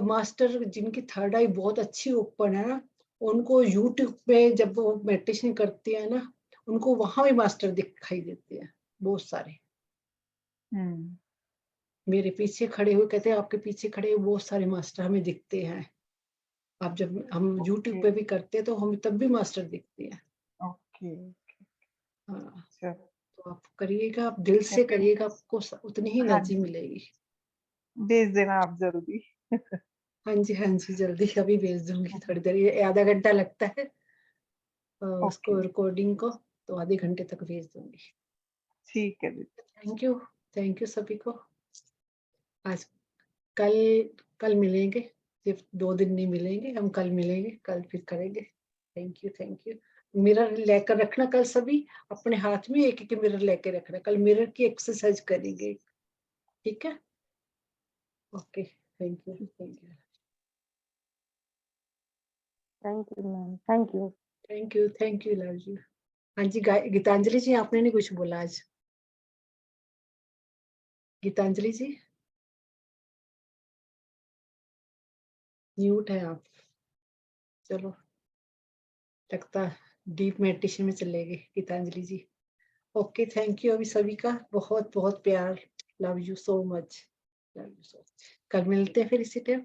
मास्टर जिनकी थर्ड आई बहुत अच्छी ओपन है ना, उनको यूट्यूब पे जब वो मेडिटेशन करती है ना, उनको वहां भी मास्टर दिखाई देते हैं बहुत सारे। हम्म मेरे पीछे खड़े हुए कहते हैं आपके पीछे खड़े हुए बहुत सारे मास्टर हमें दिखते हैं। आप जब हम यूट्यूब पे भी करते हैं तो हमें तब भी मास्टर दिखते हैं। ओके हाँ, चलो तो आप करिएगा, आप दिल से करिएगा, आपको उतनी ही हाँ एनर्जी जी मिलेगी। भेज देना आप जल्दी हाँ जी जल्दी अभी भेज दूंगी, थोड़ी देर, ये आधा घंटा लगता है उसको रिकॉर्डिंग को, तो आधे घंटे तक भेज दूंगी। ठीक है जी थैंक यू सभी को। आज कल कल मिलेंगे, सिर्फ 2 दिन नहीं मिलेंगे, हम कल मिलेंगे, कल फिर करेंगे। Thank you. मिरर लेकर रखना कल सभी, अपने हाथ में एक एक मिरर लेके रखना, कल मिरर की एक्सरसाइज करेंगे, ठीक है। Okay, thank you thank you ma'am, thank you. Love you. हाँ जी गीतांजलि जी, आपने नहीं कुछ बोला आज? गीतांजलि जी म्यूट है आप, चलो लगता डीप मेडिटेशन में चलेगी गीतांजलि जी। ओके, थैंक यू अभी सभी का, बहुत बहुत प्यार, लव यू सो मच, कल मिलते हैं फिर इसी टाइम।